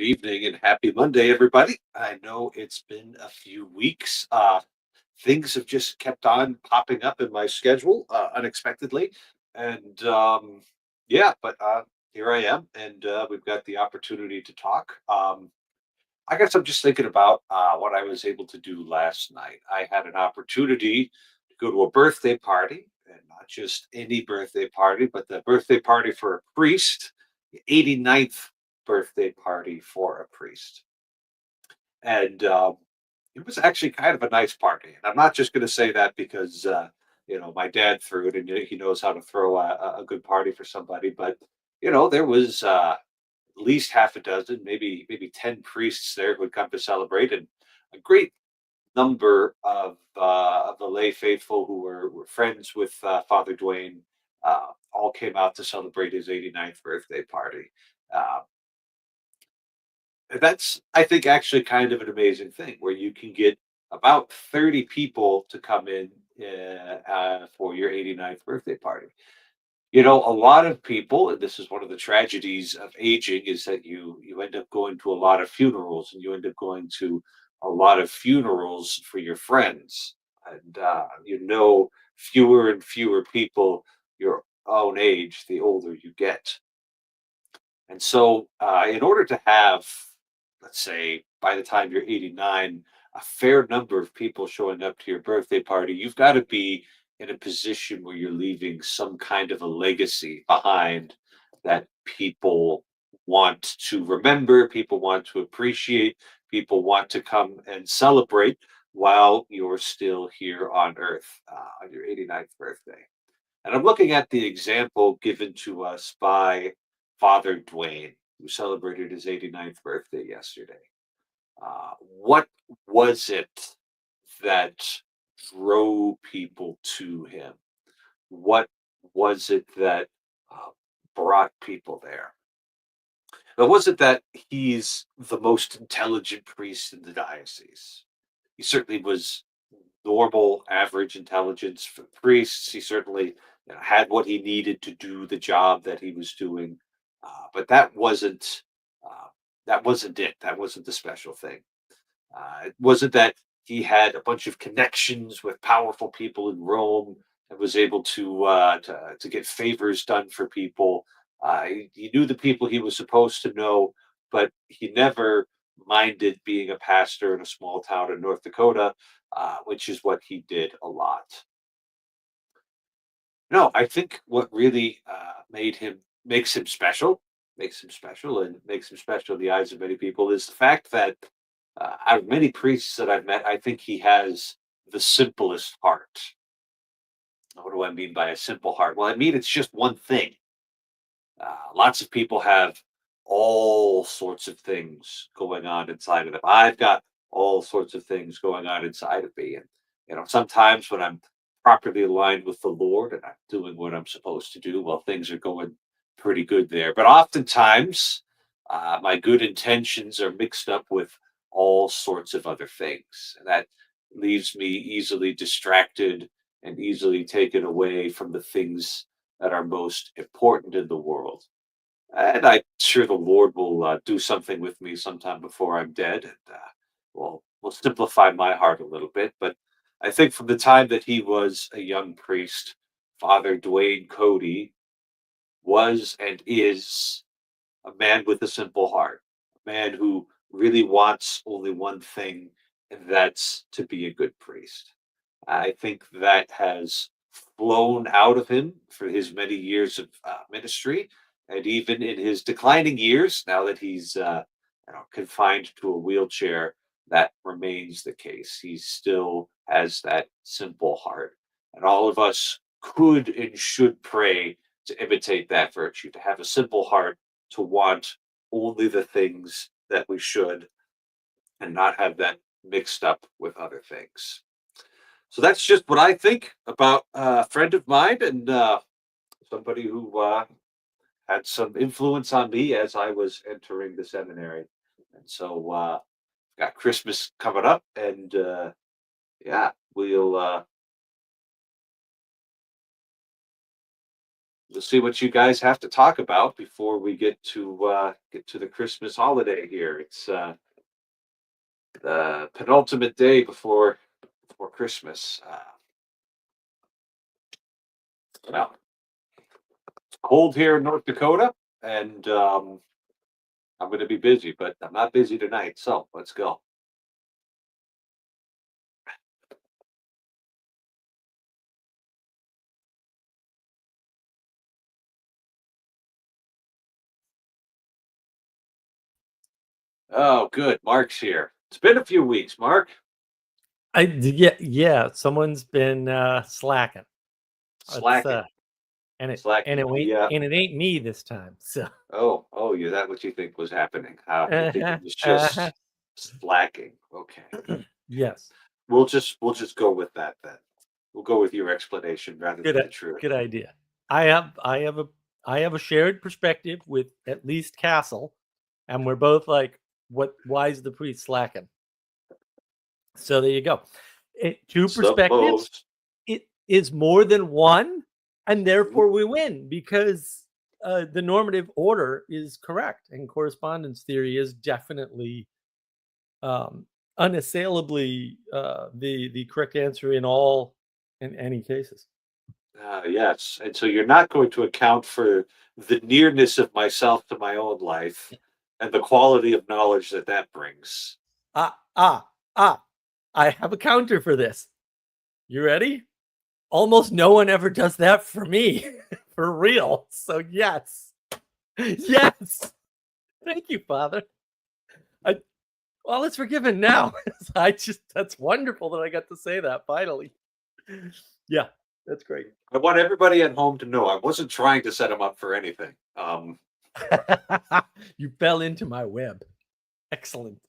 evening and happy Monday, everybody. I know it's been a few weeks. Things have just kept on popping up in my schedule unexpectedly. And yeah, but here I am, and we've got the opportunity to talk. I guess I'm just thinking about what I was able to do last night. I had an opportunity to go to a birthday party, and not just any birthday party, but the birthday party for a priest, the 89th birthday party for a priest. And it was actually kind of a nice party. And I'm not just going to say that because, my dad threw it and he knows how to throw a good party for somebody. But, there was at least half a dozen, maybe 10 priests there who had come to celebrate, and a great number of the lay faithful who were friends with Father Dwayne all came out to celebrate his 89th birthday party. Uh, that's, I think, actually kind of an amazing thing where you can get about 30 people to come in for your 89th birthday party. A lot of people, and this is one of the tragedies of aging, is that you end up going to a lot of funerals, and you end up going to a lot of funerals for your friends, and fewer and fewer people your own age the older you get. And so, in order to have, let's say, by the time you're 89, a fair number of people showing up to your birthday party, you've got to be in a position where you're leaving some kind of a legacy behind that people want to remember, people want to appreciate, people want to come and celebrate while you're still here on Earth on your 89th birthday. And I'm looking at the example given to us by Father Dwayne, who celebrated his 89th birthday yesterday. What was it that drove people to him? What was it that uh, brought people there? Now, was it that he's the most intelligent priest in the diocese? He certainly was normal, average intelligence for priests. He certainly had what he needed to do the job that he was doing, but uh, that wasn't it. That wasn't the special thing. It wasn't that he had a bunch of connections with powerful people in Rome and was able to get favors done for people. He knew the people he was supposed to know, but he never minded being a pastor in a small town in North Dakota, which is what he did a lot. No, I think what really makes him special, and makes him special in the eyes of many people is the fact that out of many priests that I've met, I think he has the simplest heart. What do I mean by a simple heart? Well, I mean it's just one thing. Lots of people have all sorts of things going on inside of them. I've got all sorts of things going on inside of me. And, sometimes when I'm properly aligned with the Lord and I'm doing what I'm supposed to do, well, things are going pretty good there. But oftentimes, my good intentions are mixed up with all sorts of other things. And that leaves me easily distracted and easily taken away from the things that are most important in the world. And I'm sure the Lord will do something with me sometime before I'm dead, and will simplify my heart a little bit. But I think from the time that he was a young priest, Father Dwayne Cody was and is a man with a simple heart, a man who really wants only one thing, and that's to be a good priest. I think that has flown out of him for his many years of ministry, and even in his declining years, now that he's confined to a wheelchair, that remains the case. He still has that simple heart, and all of us could and should pray to imitate that virtue, to have a simple heart, to want only the things that we should, and not have that mixed up with other things. So that's just what I think about a friend of mine, and somebody who had some influence on me as I was entering the seminary. And so got Christmas coming up, and yeah, we'll we'll see what you guys have to talk about before we get to the Christmas holiday here. It's the penultimate day before Christmas. Well, it's cold here in North Dakota, and I'm going to be busy, but I'm not busy tonight. So let's go. Oh, good. Mark's here. It's been a few weeks, Mark. Yeah. Someone's been slacking. It's Slacking, and slacking. it ain't me this time. So Oh, yeah. That what you think was happening? You think it was uh-huh. just slacking? Okay. Yes. We'll just go with that then. We'll go with your explanation rather Good than the truth. good idea. I have a shared perspective with at least Castle, and we're both like, why is the priest slacking? So there you go. Two perspectives. Suppose. It is more than one, and Mhm. therefore we win because the normative order is correct, and correspondence theory is definitely um, unassailably the correct answer in any cases. Yes. And so you're not going to account for the nearness of myself to my own life and the quality of knowledge that that brings. Ah ah ah! I have a counter for this. You ready? Almost no one ever does that for me, for real. So yes, yes. Thank you, Father. I Well, it's forgiven now. That's wonderful that I got to say that finally. Yeah, that's great. I want everybody at home to know I wasn't trying to set them up for anything. You fell into my web. Excellent.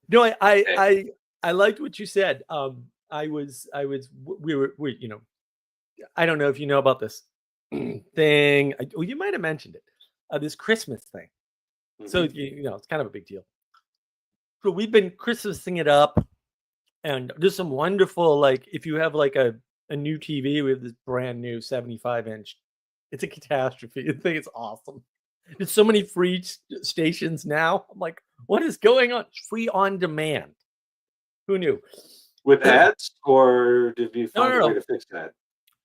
No, Eh, I liked what you said. We I don't know if you know about this thing. You might have mentioned it. This Christmas thing. So mhm. it's kind of a big deal. So we've been Christmasing it up, and there's some wonderful, like, if you have like a new TV with this brand new 75-inch, it's a catastrophe. I think it's awesome. There's so many free stations now. I'm like, what is going on? It's free on demand. Who knew? With ads, or did you No, find no, a way no. to fix that?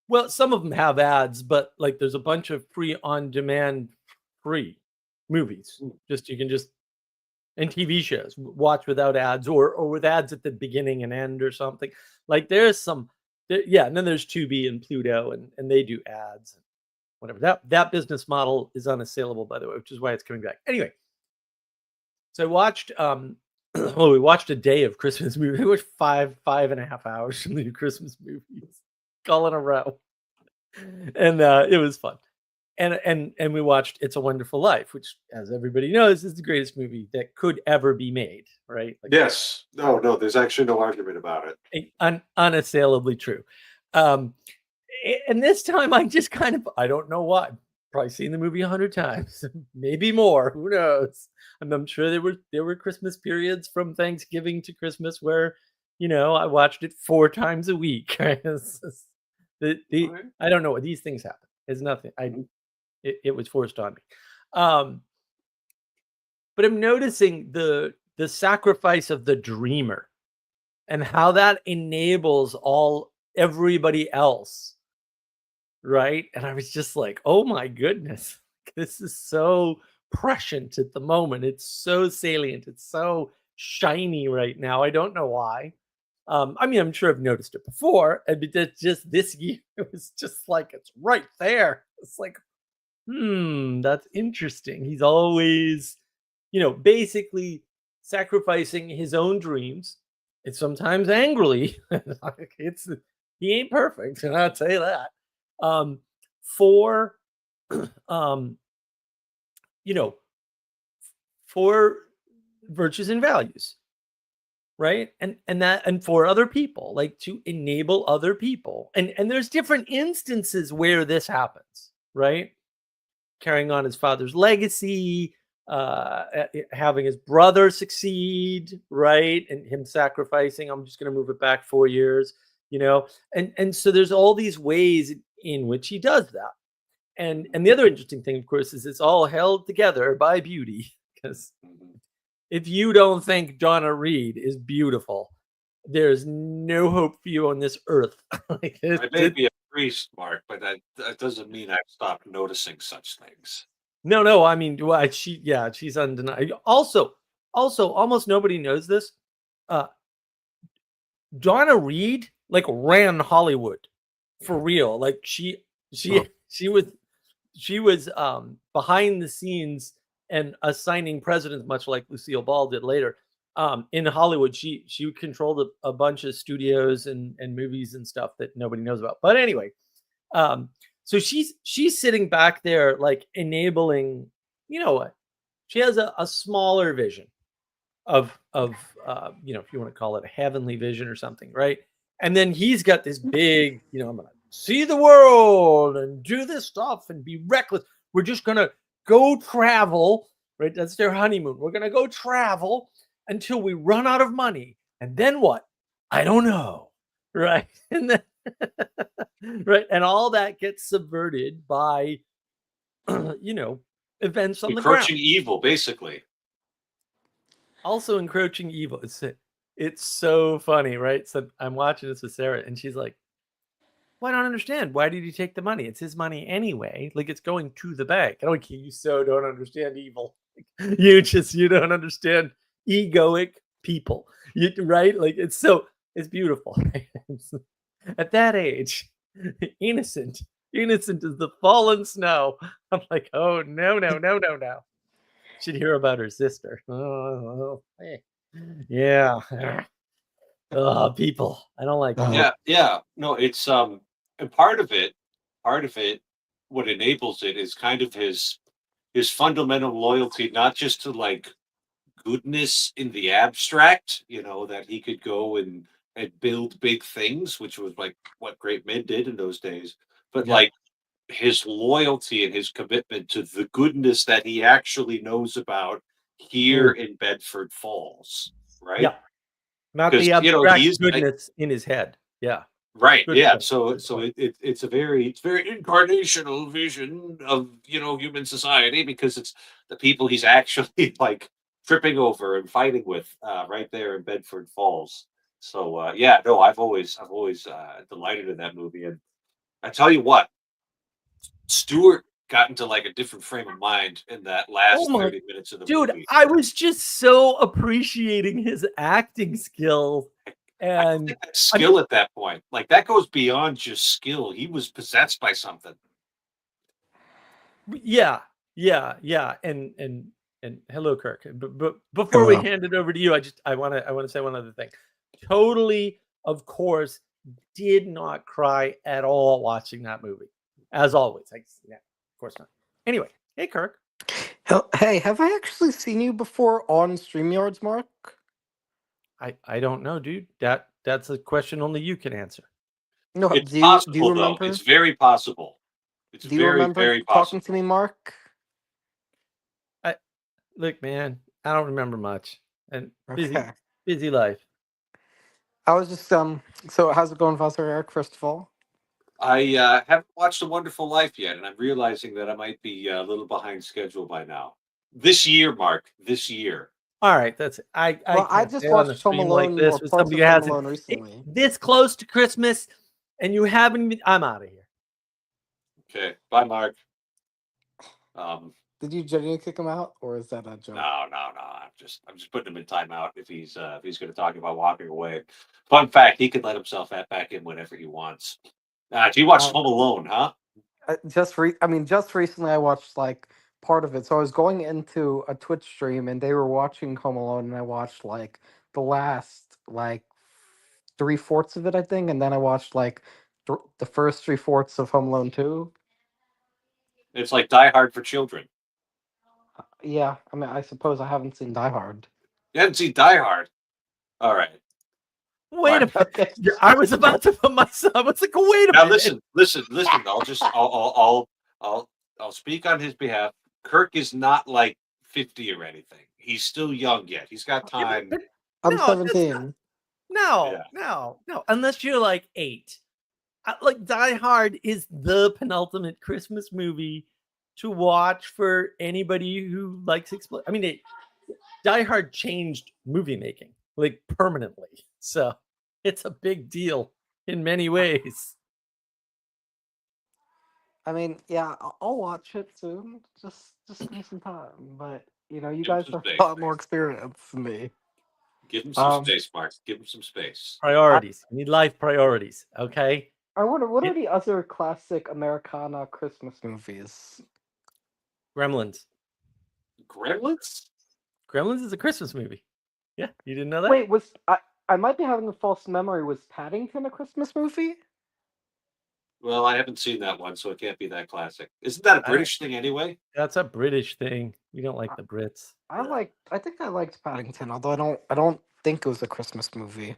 Well, some of them have ads, but like there's a bunch of free on demand free movies. Mm. Just you can just and TV shows watch without ads or with ads at the beginning and end or something. Like there's yeah, and then there's Tubi and Pluto and they do ads and whatever. That business model is unassailable, by the way, which is why it's coming back. Anyway, so I watched well, we watched a day of Christmas movies. We watched 5.5 hours from the Christmas movies all in a row. And it was fun. And we watched It's a Wonderful Life, which, as everybody knows, is the greatest movie that could ever be made, right? Like, Yes. No, there's actually no argument about it. unassailably true. Um, and this time, I just I don't know why. Probably seen the movie 100 times, maybe more. Who knows? I'm sure there were Christmas periods from Thanksgiving to Christmas where, I watched it 4 times a week. Okay. I don't know what these things happen. It's nothing. Mhm. It was forced on me. Um, but I'm noticing the sacrifice of the dreamer and how that enables everybody else, right? And I was just like, oh my goodness, this is so prescient at the moment. It's so salient. It's so shiny right now. I don't know why. I mean, I'm sure I've noticed it before, but just this year, it was just like it's right there. It's like, that's interesting. He's always, basically sacrificing his own dreams, and sometimes angrily. Like, he ain't perfect, and I'll tell you that. Um, for um, you know, for virtues and values, right? And for other people, like to enable other people. And there's different instances where this happens, right? Carrying on his father's legacy, having his brother succeed, right? And him sacrificing, I'm just going to move it back 4 years, And so there's all these ways in which he does that. And the other interesting thing, of course, is it's all held together by beauty. Because if you don't think Donna Reed is beautiful, there's no hope for you on this earth. Like, I may be a priest, Mark, but that doesn't mean I've stopped noticing such things. no. I mean, well, she's undeniable. Also, almost nobody knows this. Donna Reed like ran Hollywood for real. Like she was behind the scenes and assigning presidents, much like Lucille Ball did later. In Hollywood, she controlled a bunch of studios and movies and stuff that nobody knows about. But anyway, so she's sitting back there like enabling, you know what? She has a smaller vision of if you want to call it a heavenly vision or something, right? And then he's got this big, I'm gonna see the world and do this stuff and be reckless. We're just gonna go travel, right? That's their honeymoon. We're gonna go travel until we run out of money. And then what? I don't know. Right. And then right. And all that gets subverted by events on the ground. Encroaching evil, basically. Also encroaching evil. It's so funny, right? So I'm watching this with Sarah, and she's like, "Well, I don't understand. Why did he take the money? It's his money anyway. Like it's going to the bank." I don't. You so don't understand evil. You don't understand egoic people. Right? Like it's beautiful. At that age, innocent is the fallen snow. I'm like, oh no. Should hear about her sister. Oh, hey. Yeah. Oh, people. I don't like that. Yeah. No, it's and part of it, what enables it is kind of his fundamental loyalty, not just to like goodness in the abstract, that he could go and build big things, which was like what great men did in those days, but like his loyalty and his commitment to the goodness that he actually knows about here in Bedford Falls, right? Yeah. Not the abstract goodness in his head. Yeah. Right. Good point. So it's a very incarnational vision of human society, because it's the people he's actually like tripping over and fighting with right there in Bedford Falls. So I've always delighted in that movie, and I tell you what, Stewart got into like a different frame of mind in that last 30 minutes of the movie. Dude, I was just so appreciating his acting skills. And skill at that point, like that goes beyond just skill. He was possessed by something. Yeah. And hello, Kirk. But before we hand it over to you, I want to say one other thing. Totally, of course, did not cry at all watching that movie. As always, of course not. Anyway, hey, Kirk. Hey, have I actually seen you before on StreamYards, Mark? I don't know, dude. That's a question only you can answer. No, do you remember? Though. It's very possible. Do you remember very talking to me, Mark? Look, man, I don't remember much, and busy life. I was just so how's it going, Father Eric? First of all, I haven't watched A Wonderful Life yet, and I'm realizing that I might be a little behind schedule by now. This year, Mark. This year. All right, that's it. I just watched Home Alone like this. Somebody who hasn't recently. This close to Christmas, and you haven't even. I'm out of here. Okay, bye, Mark. Did you genuinely kick him out, or is that a joke? No. I'm just putting him in timeout if he's going to talk about walking away. Fun fact: he can let himself back in whenever he wants. Do you watch Home Alone, huh? Just recently, I watched like part of it. So I was going into a Twitch stream, and they were watching Home Alone, and I watched like the last like 3/4 of it, I think, and then I watched like the first 3/4 of Home Alone 2. It's like Die Hard for children. Yeah, I mean, I suppose I haven't seen Die Hard. You haven't seen Die Hard? All right. Wait a minute. Okay. I was about to put myself. I was like, wait a minute. Now listen. I'll speak on his behalf. Kirk is not like 50 or anything. He's still young yet. He's got time. I'm 17. No. Unless you're like 8. like Die Hard is the penultimate Christmas movie to watch for anybody who likes I mean, Die Hard changed movie making like permanently, so it's a big deal in many ways. I mean, yeah, I'll watch it soon. Just give me some time. But you know, you Give him guys some have a space. lot more experience than me. Give him some space, Mark. Give him some space. Priorities. You need life priorities. Okay. I wonder what Yeah. are the other classic Americana Christmas movies? Gremlins. Gremlins? Gremlins is a Christmas movie. Yeah, you didn't know that? Wait, I might be having a false memory. Was Paddington a Christmas movie? Well, I haven't seen that one, so it can't be that classic. Isn't that a British thing anyway? That's a British thing. We don't like the Brits. I think I liked Paddington, although I don't think it was a Christmas movie.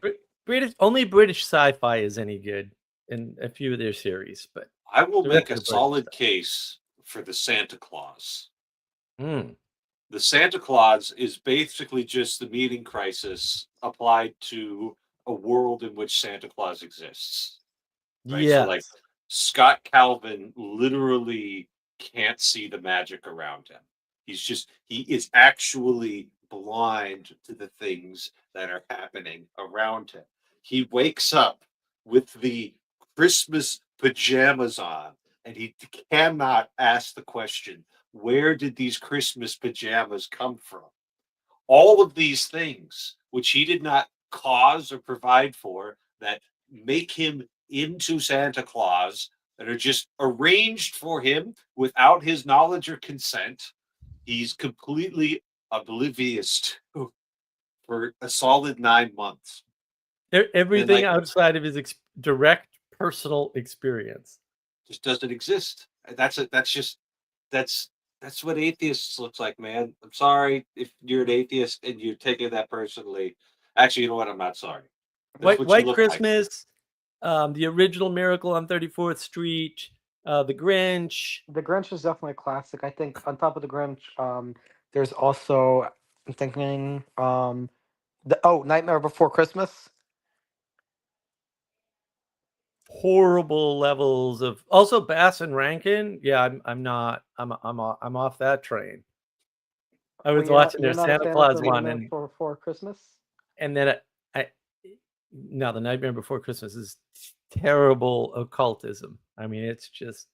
Only British sci-fi is any good in a few of their series, but I will the make rest a of the British solid stuff. case for the Santa Claus. Mm. The Santa Claus is basically just the meaning crisis applied to a world in which Santa Claus exists. Right? So, like, Yes. Scott Calvin literally can't see the magic around him. He is actually blind to the things that are happening around him. He wakes up with the Christmas pajamas on, and he cannot ask the question, where did these Christmas pajamas come from? All of these things, which he did not cause or provide for, that make him into Santa Claus, that are just arranged for him without his knowledge or consent, he's completely oblivious to for a solid 9 months. Everything like- outside of his direct personal experience. Just doesn't exist. That's what atheists looks like, man. I'm sorry if you're an atheist and you're taking that personally. Actually, you know what? I'm not sorry. That's what you White look like. Christmas, the original Miracle on 34th Street, the Grinch. The Grinch is definitely a classic. I think on top of the Grinch, there's also I'm thinking Nightmare Before Christmas. Horrible levels of also Bass and Rankin. Yeah, I'm off that train. I was watching their Santa Claus one, and Before Christmas. And then no, the Nightmare Before Christmas is terrible occultism. I mean, it's just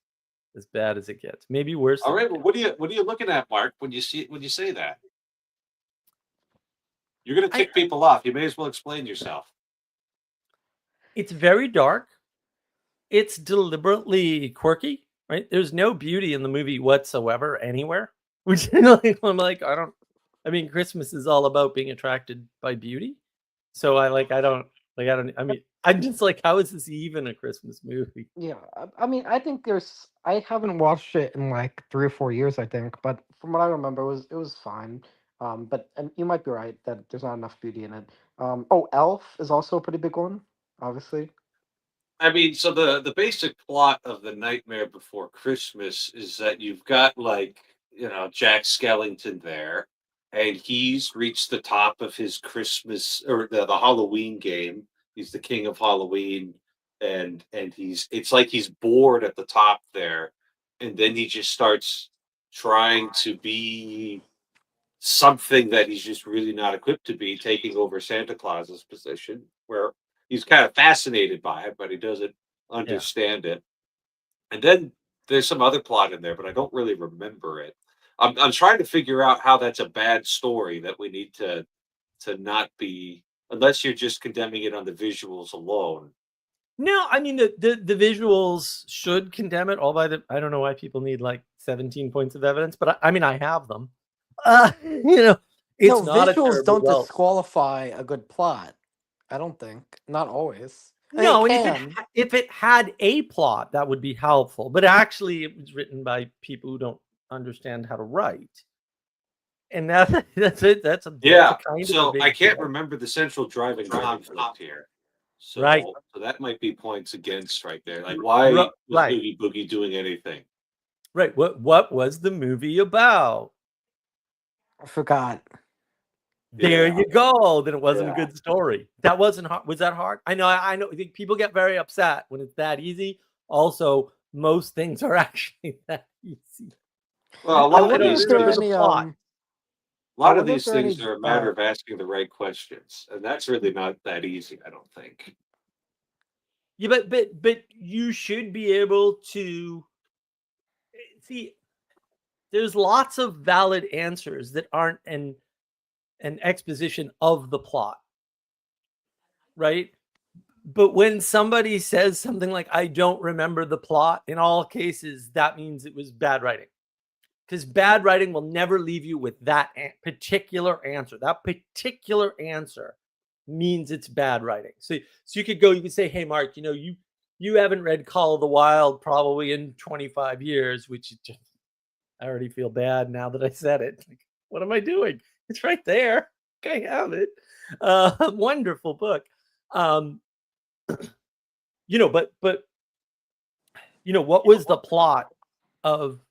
as bad as it gets. Maybe worse. All right, well, what are you looking at, Mark, when you say that? You're going to tick people off. You may as well explain yourself. It's very dark. It's deliberately quirky, right? There's no beauty in the movie whatsoever anywhere. Which I'm like, I mean, Christmas is all about being attracted by beauty. So I'm just like, how is this even a Christmas movie? Yeah, I mean, I think I haven't watched it in like 3 or 4 years, I think, but from what I remember, it was fine. But and you might be right that there's not enough beauty in it. Elf is also a pretty big one, obviously. I mean, so the basic plot of the Nightmare Before Christmas is that you've got Jack Skellington there, and he's reached the top of his Christmas or the Halloween game. He's the king of Halloween, and it's like he's bored at the top there, and then he just starts trying to be something that he's just really not equipped to be, taking over Santa Claus's position, where he's kind of fascinated by it, but he doesn't understand it. And then there's some other plot in there, but I don't really remember it. I'm trying to figure out how that's a bad story that we need to not be, unless you're just condemning it on the visuals alone. No, I mean the visuals should condemn it. I don't know why people need like 17 points of evidence, but I mean I have them. It's not visuals don't disqualify a good plot. I don't think. Not always. No, and if it had a plot, that would be helpful. But actually, it was written by people who don't understand how to write, and that's it. That's So I can't remember the central driving conflict here. So, right. So that might be points against right there. Like, why was Oogie Boogie doing anything? Right. What was the movie about? I forgot. There Yeah. you go. Then it wasn't Yeah. a good story. That wasn't hard. Was that hard? I know. I know. I think people get very upset when it's that easy. Also, most things are actually that easy. Well, a I lot of wonder if these there are Remember the things, any plot. a lot of wonder if these there are things any are a matter of asking the right questions, and that's really not that easy, I don't think. Yeah, but you should be able to see. There's lots of valid answers that aren't an exposition of the plot, right? But when somebody says something like, I don't remember the plot, in all cases, that means it was bad writing. Because bad writing will never leave you with that particular answer. That particular answer means it's bad writing. So you could go, you could say, hey, Mark, you haven't read Call of the Wild probably in 25 years, which just, I already feel bad now that I said it. Like, what am I doing? It's right there. I have it. Wonderful book. But what was the plot of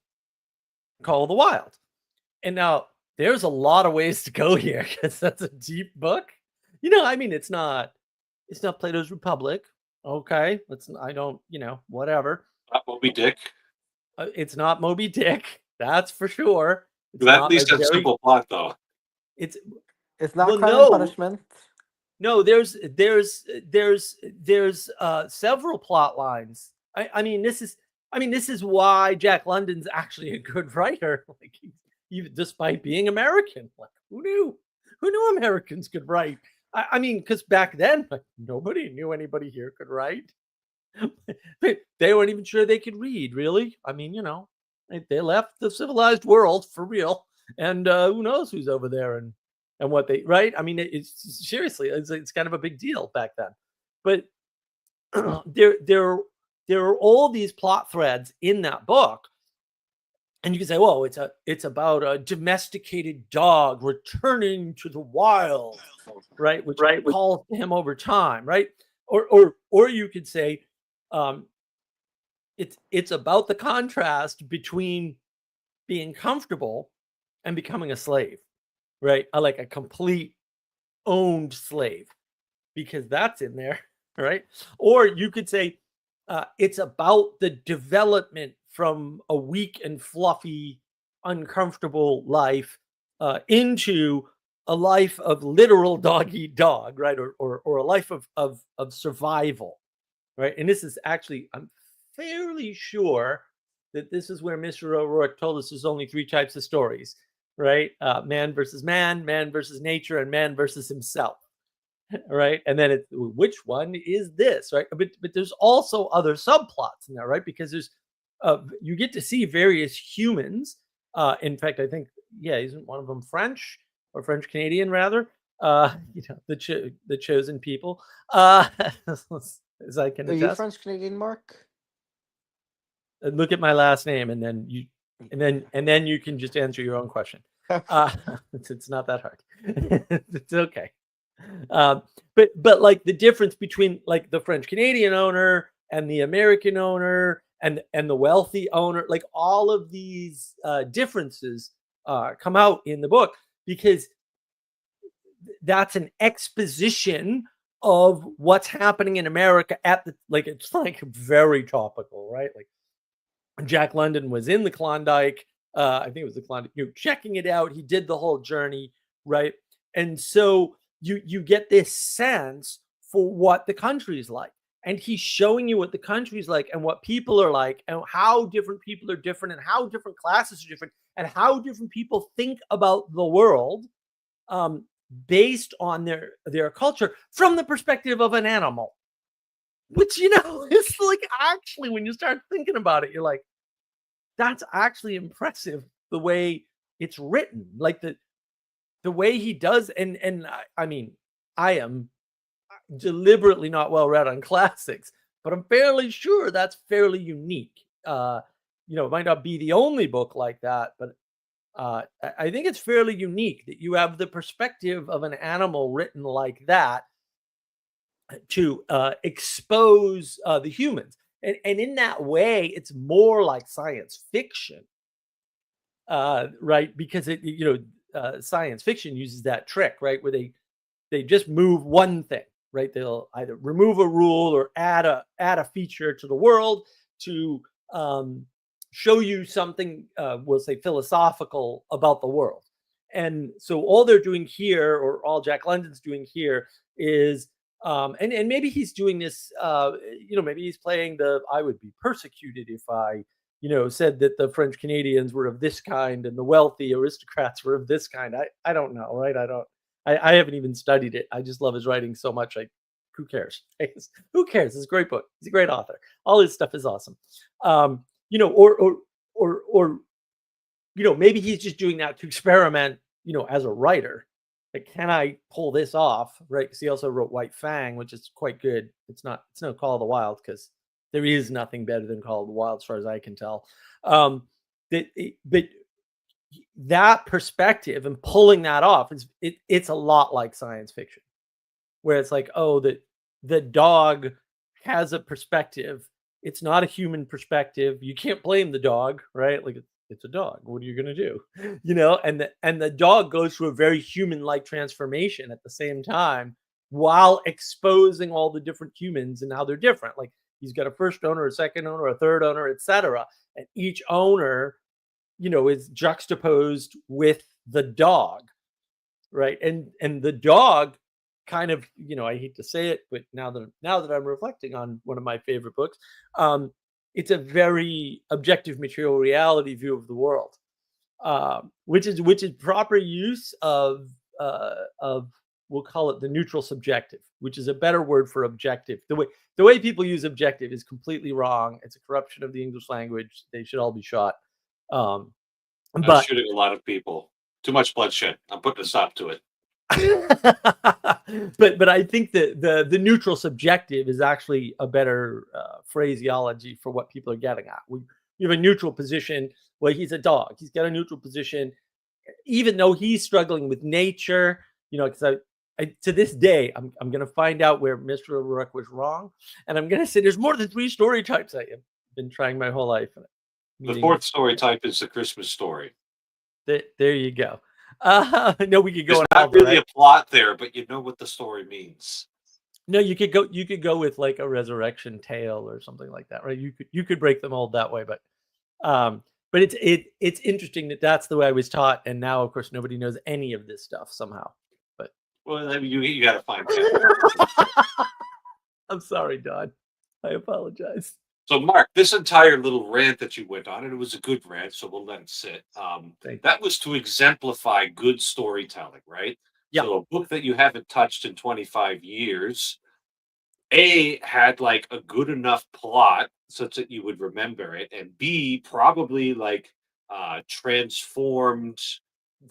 Call of the Wild? And now there's a lot of ways to go here because that's a deep book. It's not Plato's Republic. Okay, whatever. Not Moby Dick. It's not Moby Dick. That's for sure. It's That at not least like has very. simple plot, though. It's It's not well, Crime and no, Punishment. no. There's several plot lines. This is why Jack London's actually a good writer. Like even despite being American, like who knew Americans could write? Because back then, like, nobody knew anybody here could write. They weren't even sure they could read. Really, they left the civilized world for real, and who knows who's over there and what they right. It's seriously, it's kind of a big deal back then. But there are all these plot threads in that book. And you can say, well, it's about a domesticated dog returning to the wild, right? Which calls to him over time, right? Or you could say, it's about the contrast between being comfortable and becoming a slave, right? Like a complete owned slave, because that's in there, right? Or you could say, it's about the development from a weak and fluffy, uncomfortable life into a life of literal dog eat dog, right? Or a life of survival, right? And this is actually, I'm fairly sure that this is where Mr. O'Rourke told us there's only 3 types of stories, right? Man versus man versus nature, and man versus himself. Right, and then it's which one is this, right? But there's also other subplots in there, right? Because there's you get to see various humans. In fact, I think isn't one of them French or French Canadian rather? The chosen people. As I can Are you attest. French Canadian, Mark? Look at my last name, and then you can just answer your own question. It's not that hard. It's okay. But like the difference between like the French Canadian owner and the American owner and the wealthy owner, like all of these differences come out in the book, because that's an exposition of what's happening in America it's like very topical, right? Like Jack London was in the Klondike. I think it was the Klondike, checking it out. He did the whole journey, right? And so you get this sense for what the country is like. And he's showing you what the country is like and what people are like and how different people are different and how different classes are different and how different people think about the world based on their culture from the perspective of an animal. Which, it's like, actually, when you start thinking about it, you're like, that's actually impressive the way it's written. Like the way he does, and I am deliberately not well read on classics, but I'm fairly sure that's fairly unique. It might not be the only book like that, but I think it's fairly unique that you have the perspective of an animal written like that to expose the humans. And in that way, it's more like science fiction, right? Because science fiction uses that trick, right? Where they just move one thing, right? They'll either remove a rule or add a feature to the world to show you something, we'll say philosophical about the world. And so all they're doing here, or all Jack London's doing here, is and maybe he's doing this, maybe he's playing the I would be persecuted if I, said that the French Canadians were of this kind and the wealthy aristocrats were of this kind. I don't know, right? I haven't even studied it. I just love his writing so much. Who cares? Who cares? It's a great book. He's a great author. All his stuff is awesome. Or maybe he's just doing that to experiment, as a writer. Like, can I pull this off? Right. Because he also wrote White Fang, which is quite good. It's no Call of the Wild, because there is nothing better than Call of the Wild, as far as I can tell. But that perspective and pulling that off it's a lot like science fiction, where it's like, oh, the dog has a perspective. It's not a human perspective. You can't blame the dog, right? Like, it's a dog. What are you going to do? And the dog goes through a very human-like transformation at the same time, while exposing all the different humans and how they're different. Like, he's got a first owner, a second owner, a third owner, etc. And each owner, is juxtaposed with the dog, right? And the dog kind of, I hate to say it, but now that I'm reflecting on one of my favorite books, it's a very objective material reality view of the world, which is proper use of we'll call it the neutral subjective, which is a better word for objective. The way people use objective is completely wrong. It's a corruption of the English language. They should all be shot. I'm But shooting a lot of people. Too much bloodshed. I'm putting a stop to it. but I think that the neutral subjective is actually a better phraseology for what people are getting at. We have a neutral position. Well, he's a dog. He's got a neutral position, even though he's struggling with nature. Because to this day, I'm going to find out where Mr. O'Rourke was wrong, and I'm going to say there's more than 3 story types. I have been trying my whole life. The 4th story type is the Christmas story. There you go. No, we could go. There's not really a plot there, but you know what the story means. No, you could go with like a resurrection tale or something like that, right? You could break the mold that way, but it's interesting that that's the way I was taught, and now of course nobody knows any of this stuff somehow. But well, I mean, you got to find out. I'm sorry, Don. I apologize. So, Mark, this entire little rant that you went on, and it was a good rant, so we'll let it sit. That was to exemplify good storytelling, right? Yeah. So a book that you haven't touched in 25 years, had like a good enough plot such that you would remember it, and B, probably like transformed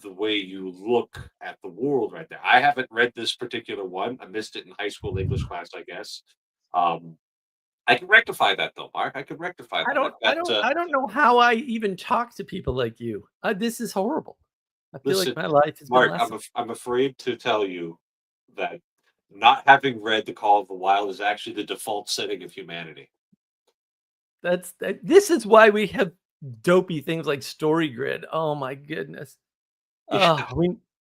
the way you look at the world right there. I haven't read this particular one. I missed it in high school English class, I guess. I can rectify that though, Mark. I can rectify that. I don't know how I even talk to people like you. This is horrible. I feel like my life is Mark. I'm afraid to tell you that not having read The Call of the Wild is actually the default setting of humanity. This is why we have dopey things like Story Grid. Oh my goodness. Yeah.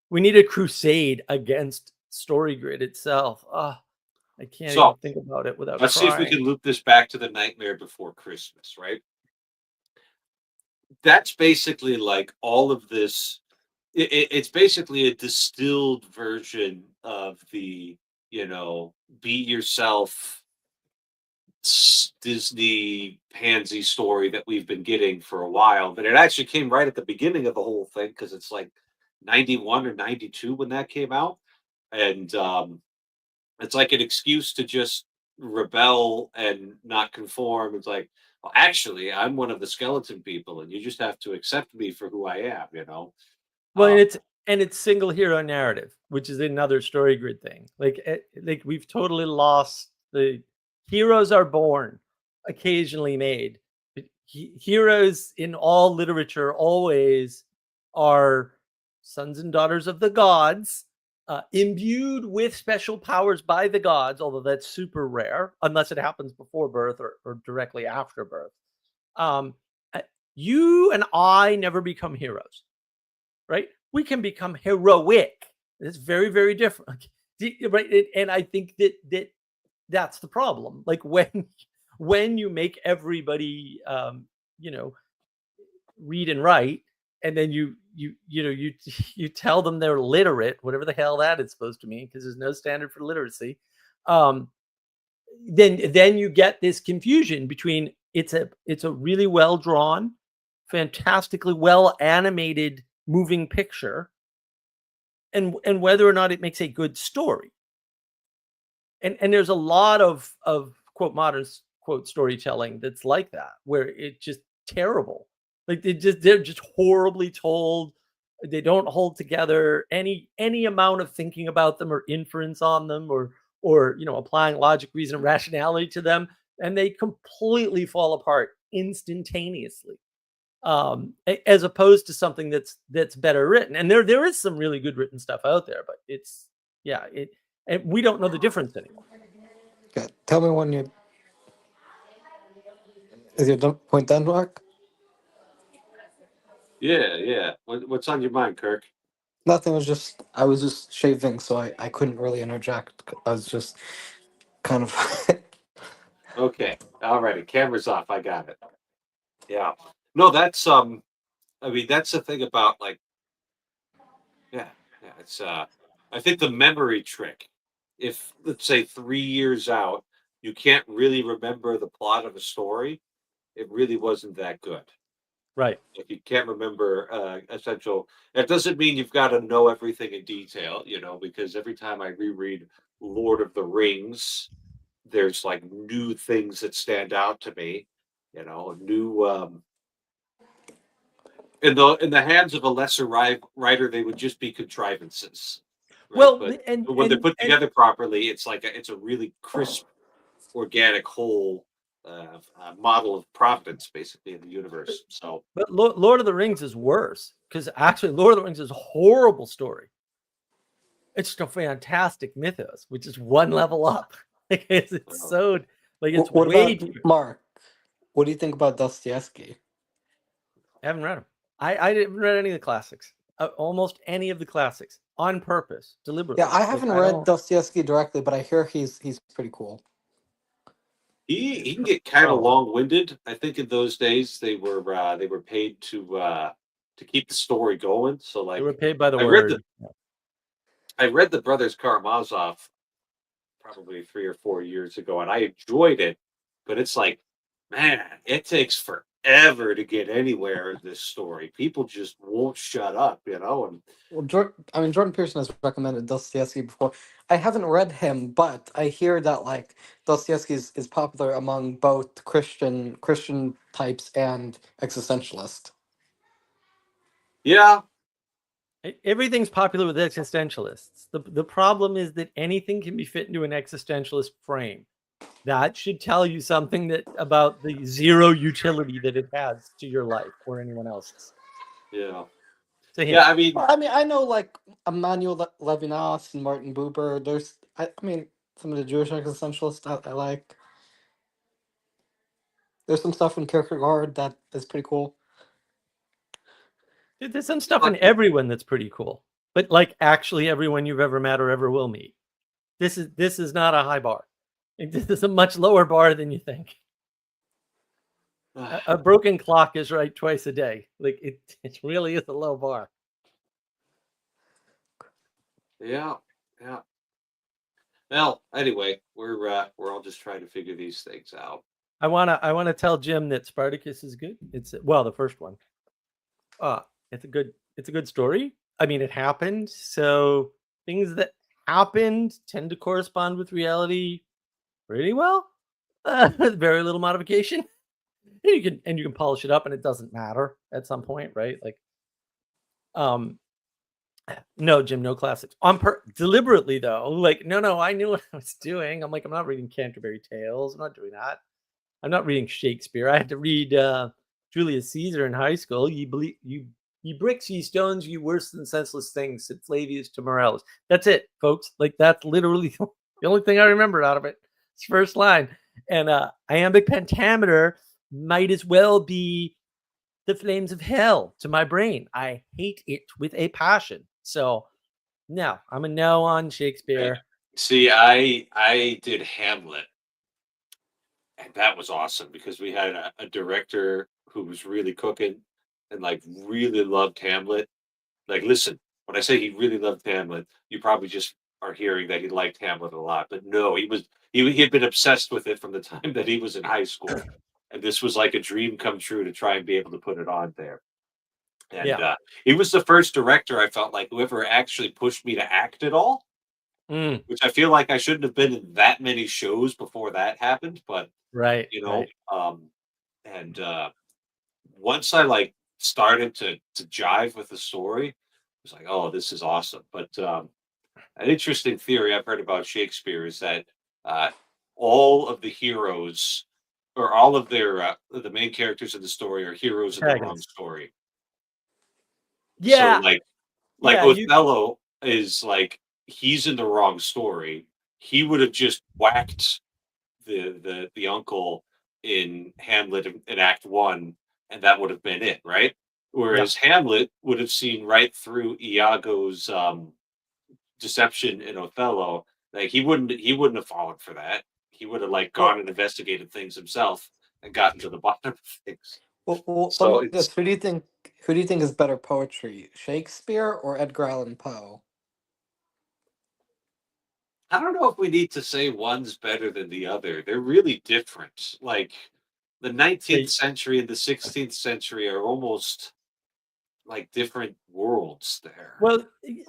We need a crusade against Story Grid itself. I can't even think about it without let's crying. see if we can loop this back to The Nightmare Before Christmas, right? That's basically like all of this. It's basically a distilled version of the, be yourself Disney pansy story that we've been getting for a while. But it actually came right at the beginning of the whole thing, because it's like 91 or 92 when that came out. And it's like an excuse to just rebel and not conform. It's like, well, actually, I'm one of the skeleton people, and you just have to accept me for who I am, Well, it's single hero narrative, which is another Story Grid thing. Like we've totally lost the heroes are born, occasionally made. But heroes in all literature always are sons and daughters of the gods, imbued with special powers by the gods, although that's super rare, unless it happens before birth or directly after birth. You and I never become heroes, right? we can become heroic. It's very, very different. Right. And I think that's the problem. Like when you make everybody, read and write, and then you you tell them they're literate, whatever the hell that is supposed to mean, because there's no standard for literacy. Then you get this confusion between it's a really well drawn, fantastically well animated moving picture, and whether or not it makes a good story. And there's a lot of quote modern quote storytelling that's like that, where it's just terrible. Like they're just horribly told. They don't hold together any amount of thinking about them or inference on them, or applying logic, reason, and rationality to them, and they completely fall apart instantaneously. As opposed to something that's better written. And there is some really good written stuff out there, but and we don't know the difference anymore. Okay, tell me when is your point done, Mark? Yeah. What's on your mind, Kirk? Nothing. I was just shaving, so I couldn't really interject. I was just kind of. Okay. Alrighty. Camera's off. I got it. Yeah. No, that's I mean, that's the thing about, like, yeah. It's I think the memory trick. If, let's say, 3 years out, you can't really remember the plot of a story, it really wasn't that good. Right. If you can't remember essential, that doesn't mean you've got to know everything in detail, because every time I reread Lord of the Rings, there's like new things that stand out to me, new in the hands of a lesser writer, they would just be contrivances, right? Well, But and when they're put together properly, it's like it's a really crisp, organic whole model of providence, basically, in the universe. So, but Lord of the Rings is worse, because actually Lord of the Rings is a horrible story. It's just a fantastic mythos, which is one level up. Like it's so like it's What way about deeper. Mark? What do you think about Dostoevsky? I haven't read them. I didn't read any of the classics. Almost any of the classics on purpose, deliberately. Yeah, I haven't Like, read Dostoevsky directly, but I hear he's pretty cool. he can get kind of long-winded. I think in those days they were paid to keep the story going. So, like, they were paid by the I word. I read the Brothers Karamazov probably 3 or 4 years ago, and I enjoyed it. But it's like, man, it takes forever to get anywhere in this story. People just won't shut up, And Well, Jordan Peterson has recommended Dostoevsky before. I haven't read him, but I hear that like Dostoevsky is popular among both Christian types and existentialist. yeah, Everything's popular with existentialists. The problem is that anything can be fit into an existentialist frame. That should tell you something about the zero utility that it has to your life or anyone else's. yeah. To him. Yeah, I mean, I know like Emmanuel Levinas and Martin Buber. I mean, some of the Jewish existentialists I like. There's some stuff in Kierkegaard that is pretty cool. There's some stuff in everyone that's pretty cool, but like actually everyone you've ever met or ever will meet. This is not a high bar. This is a much lower bar than you think. A broken clock is right twice a day. Like it really is a low bar. Yeah. Well, anyway, we're all just trying to figure these things out. I wanna tell Jim that Spartacus is good. It's the first one. It's a good story. I mean, it happened, so things that happened tend to correspond with reality pretty well. Very little modification. And you can polish it up, and it doesn't matter at some point, right? Like, no, Jim, no classics. Deliberately though, like, no, I knew what I was doing. I'm like, I'm not reading Canterbury Tales. I'm not doing that. I'm not reading Shakespeare. I had to read Julius Caesar in high school. Ye bricks, ye stones, ye worse than senseless things, said Flavius to Morellus. That's it, folks. Like, that's literally the only thing I remember out of it. It's first line. And iambic pentameter might as well be the flames of hell to my brain. I hate it with a passion. So no, I'm a no on Shakespeare. See, I did Hamlet, and that was awesome because we had a director who was really cooking and like really loved Hamlet. Like, listen, when I say he really loved Hamlet, you probably just are hearing that he liked Hamlet a lot. But no, he had been obsessed with it from the time that he was in high school, and this was like a dream come true to try and be able to put it on there. And Yeah. he was the first director I felt like whoever actually pushed me to act at all, Mm, which I feel like I shouldn't have been in that many shows before that happened. But right. you know, Right. and once I like started to jive with the story, it was like, oh, this is awesome. But an interesting theory I've heard about Shakespeare is that uh, all of the heroes or all of their the main characters in the story are heroes in the wrong Protagonist. story. So Yeah. like Yeah. You. Othello is like he's in the wrong story. He would have just whacked the uncle in Hamlet in Act One, and that would have been it, right? Yeah. Whereas Hamlet would have seen right through Iago's deception in Othello. Like he wouldn't have fallen for that. He would have like Well, gone and investigated things himself and gotten to the bottom of things. let So me it's guess. Who do you think is better poetry, Shakespeare or Edgar Allan Poe? I don't know if we need to say one's better than the other. They're really different. Like the 19th They, century and the 16th century are almost like different worlds there. well,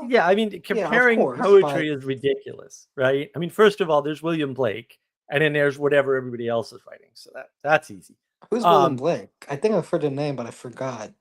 yeah. I mean, Yeah, of comparing course, poetry but is ridiculous, right? I mean, first of all, there's William Blake, and then there's whatever everybody else is writing. So that's easy. who's William Um. Blake? I think I've heard the name, but I forgot.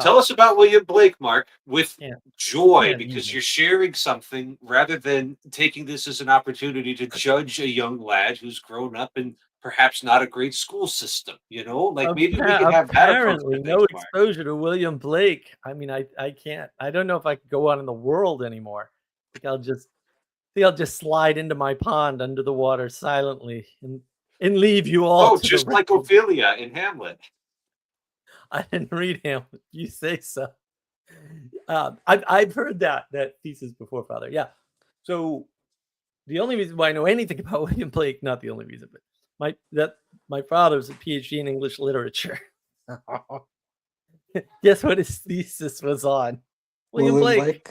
Tell us about William Blake, Mark, with Yeah. joy, Yeah. because you're sharing something rather than taking this as an opportunity to judge a young lad who's grown up in perhaps not a great school system. Like maybe we could have that approach to Apparently, things, no Mark. exposure to William Blake. I mean, I can't. I don't know if I could go out in the world anymore. I think I'll just slide into my pond under the water silently and leave you all Oh, to the just like wreckage. Ophelia in Hamlet. I didn't read him. You say so. I've heard that thesis before, Father. Yeah. So the only reason why I know anything about William Blake, not the only reason, but my father's a PhD in English literature. Guess what his thesis was on? William William Blake.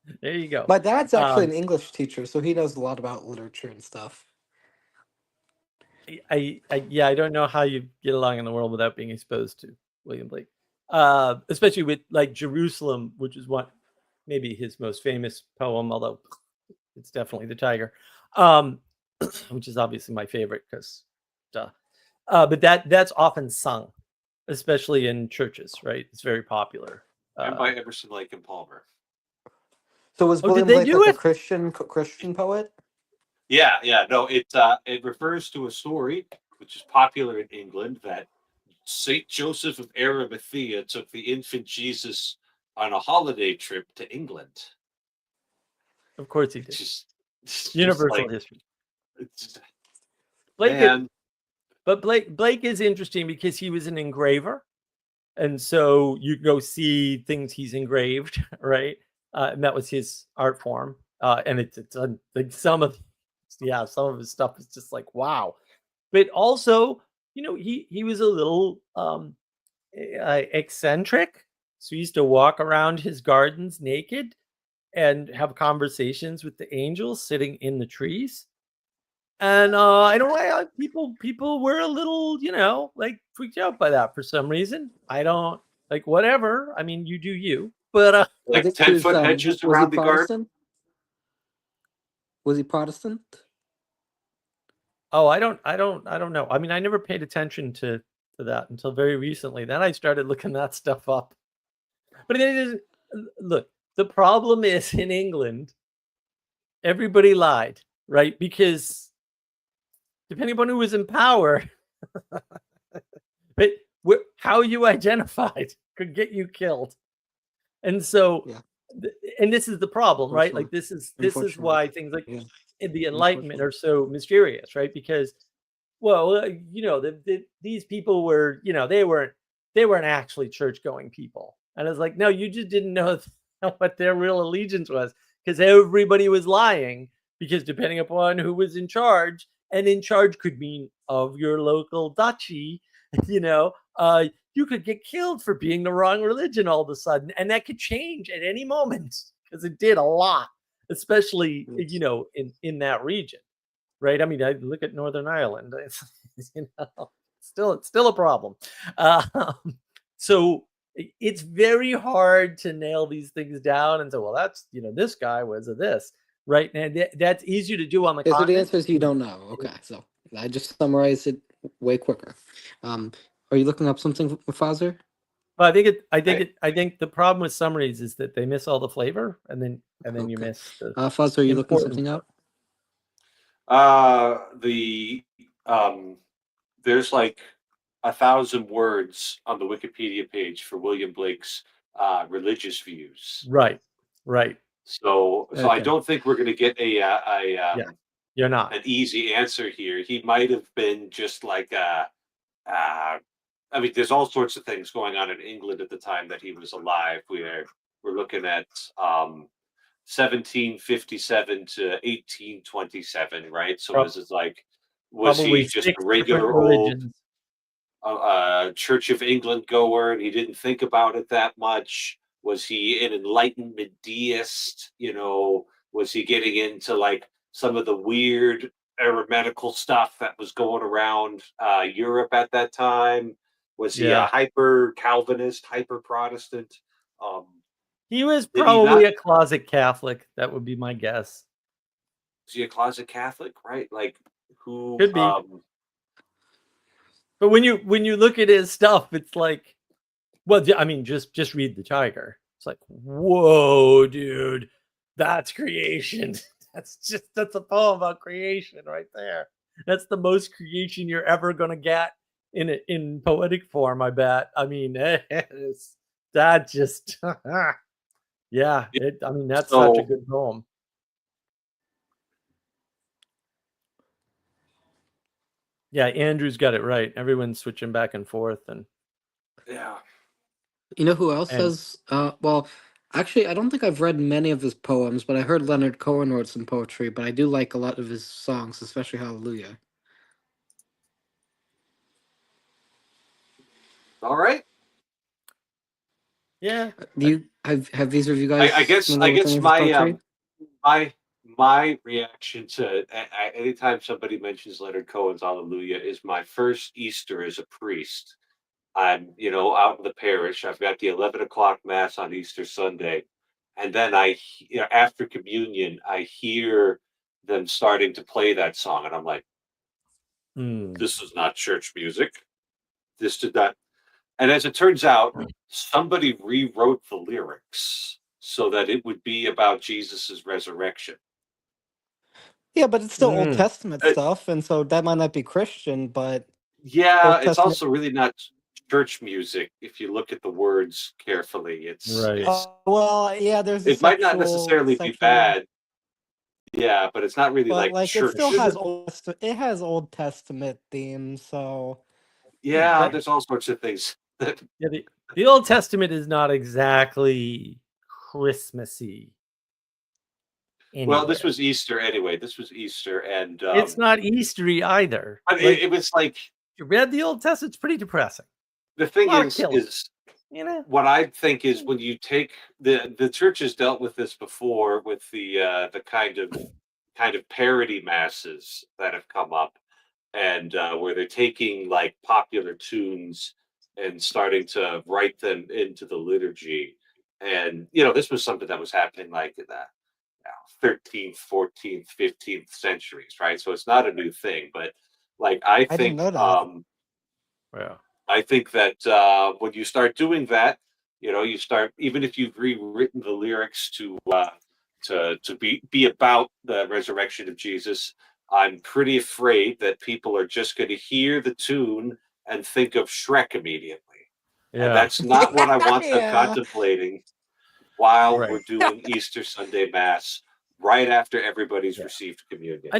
Blake. There you go. My dad's actually Um, an English teacher, so he knows a lot about literature and stuff. I don't know how you get along in the world without being exposed to William Blake, especially with like Jerusalem, which is what maybe his most famous poem, although it's definitely the Tiger, um, which is obviously my favorite because, duh. But that's often sung, especially in churches, right? It's very popular. And by Emerson, Lake and Palmer. So was Oh, did William they Blake do like a it? Christian poet? Yeah. No, it refers to a story which is popular in England that Saint Joseph of Arimathea took the infant Jesus on a holiday trip to England. Of course he It's did. just Universal like history. it's, Blake, is, man. but Blake is interesting because he was an engraver, and so you go see things he's engraved, right? And that was his art form. And it's like some of his stuff is just like wow. But also, he was a little eccentric. So he used to walk around his gardens naked and have conversations with the angels sitting in the trees. And I don't know, people were a little, like freaked out by that for some reason. I don't like whatever. I mean, you do you, but I Like think he 10 was. foot hedges Was he around the garden. Protestant? Was he Protestant? oh, I don't know. I mean, I never paid attention to that until very recently. Then I started looking that stuff up. But it is look, the problem is in England, everybody lied, right? Because depending upon who was in power, but how you identified could get you killed. And so, Yeah, and this is the problem, right? unfortunately. Like this is Unfortunately. why things like Yeah, the Enlightenment unfortunately. are so mysterious, right? Because, well, these people were, they weren't they weren't actually church-going people. And I was like, no, you just didn't know what their real allegiance was, because everybody was lying, because depending upon who was in charge, and in charge could mean of your local duchy, you could get killed for being the wrong religion all of a sudden. And that could change at any moment, because it did a lot, especially, in that region. Right. I mean, I look at Northern Ireland, it's still a problem. So it's very hard to nail these things down and say, well, that's, this guy was a this, right? And that's easier to do on the Okay, so the continent. answer is you don't know. Okay, so I just summarized it way quicker. Are you looking up something, Fazer? Well, I think the problem with summaries is that they miss all the flavor, and then you Okay. miss the Fazer, are you looking important something up? There's like 1,000 words on the Wikipedia page for William Blake's religious views. Right. So I Okay. don't think we're going to get You're not. an easy answer here. He might have been just like I mean, there's all sorts of things going on in England at the time that he was alive. We're looking at 1757 to 1827, right? So was Probably he just 6 a regular different old religions. Church of England goer, and he didn't think about it that much? Was he an Enlightenment deist? Was he getting into like some of the weird arithmetical stuff that was going around Europe at that time? Was he a hyper Calvinist, hyper Protestant? He was Did he probably not- a closet Catholic. That would be my guess. Was he a closet Catholic? Right? Like who? Could be. But when you look at his stuff, it's like, well, I mean, just read The Tiger. It's like, whoa, dude, that's creation. That's a poem about creation right there. That's the most creation you're ever gonna get in poetic form, I bet. I mean, that just yeah. I mean, that's such a good poem. Yeah, Andrew's got it right. Everyone's switching back and forth, and Yeah. You know who else has? Well, actually, I don't think I've read many of his poems, but I heard Leonard Cohen wrote some poetry. But I do like a lot of his songs, especially Hallelujah. All right. Yeah. Do you have these of you guys? I guess my reaction to anytime somebody mentions Leonard Cohen's Hallelujah is my first Easter as a priest. I'm out in the parish. I've got the 11 o'clock mass on Easter Sunday, and then after communion I hear them starting to play that song, and I'm like, this is not church music. This did not. And as it turns out, somebody rewrote the lyrics so that it would be about Jesus's resurrection. Yeah, but it's still Old Testament stuff, and so that might not be Christian, but yeah, it's also really not church music if you look at the words carefully. It's right. Well, yeah, there's it might not necessarily be bad. Yeah, but it's not really but like church. It still has Old Testament themes, so yeah, there's all sorts of things. Yeah, the Old Testament is not exactly Christmassy. Well, this was Easter anyway. This was Easter, and it's not Eastery either. I mean, it was like you read the Old Testament. It's pretty depressing. The thing is what I think is when you take the church has dealt with this before with the kind of parody masses that have come up, and where they're taking like popular tunes and starting to write them into the liturgy, and this was something that was happening like in the 13th, 14th, 15th centuries, right? So it's not a new thing, but like I think didn't know that. Yeah. I think that when you start doing that, you start, even if you've rewritten the lyrics to be about the resurrection of Jesus, I'm pretty afraid that people are just going to hear the tune and think of Shrek immediately. Yeah. And that's not what I want them contemplating while we're doing Easter Sunday Mass right after everybody's received communion.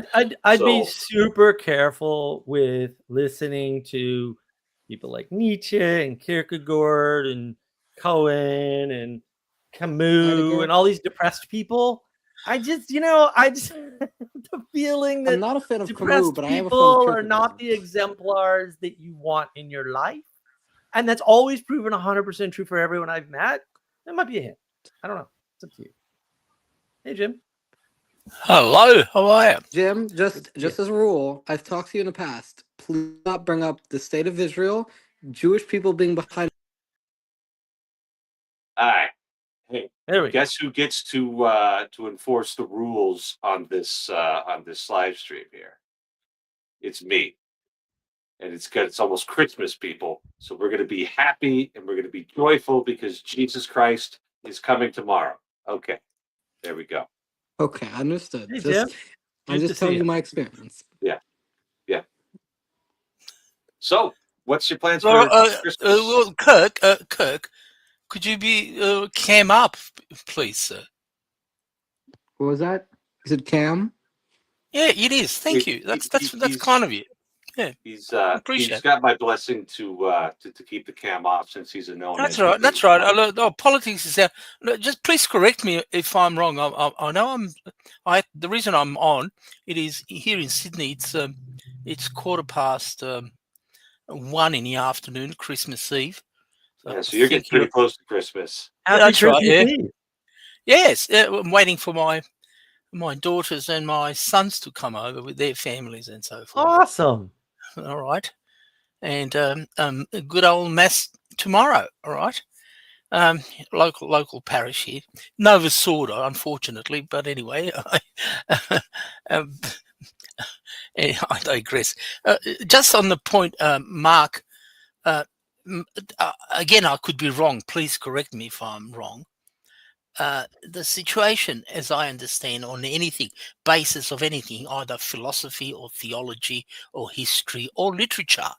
I'd be super careful with listening to people like Nietzsche and Kierkegaard and Cohen and Camus Heidegger. and all these depressed people. I just the feeling I'm that not a fan of Camus, depressed but I am a fan of people are not Kierkegaard. the exemplars that you want in your life. And that's always proven 100% true for everyone I've met. That might be a hint. I don't know. It's up to you. Hey, Jim. Hello, how are you? Jim, just Yeah. as a rule, I've talked to you in the past. Please not bring up the state of Israel, Jewish people being behind. All right. Hey, There we go. guess who gets to enforce the rules on this live stream here? It's me. And it's almost Christmas, people. So we're going to be happy and we're going to be joyful because Jesus Christ is coming tomorrow. Okay, there we go. Okay, understood. Hey, Just, Jim. I'm Good to just see telling you. you my experience. So, what's your plans Well, for Christmas? Kirk, could you be cam up, please, sir? What was that? Is it Cam? Yeah, it is. Thank you. That's kind of you. Yeah, He's appreciate he's it. got my blessing to keep the cam off since he's a known. That's right. That's right. Politics is out. Look, just please correct me if I'm wrong. I know the reason I'm on it is here in Sydney. It's 1:15 in the afternoon, Christmas Eve. Yeah, so you're getting pretty close to Christmas. Yeah, that's right. Yeah. Eve. Yes, I'm waiting for my daughters and my sons to come over with their families and so forth. Awesome. All right, and a good old mass tomorrow. All right, local parish here, Nova Sorda, unfortunately, but anyway, I digress. Just on the point, Mark. Again, I could be wrong. Please correct me if I'm wrong. The situation, as I understand, on anything, basis of anything, either philosophy or theology or history or literature.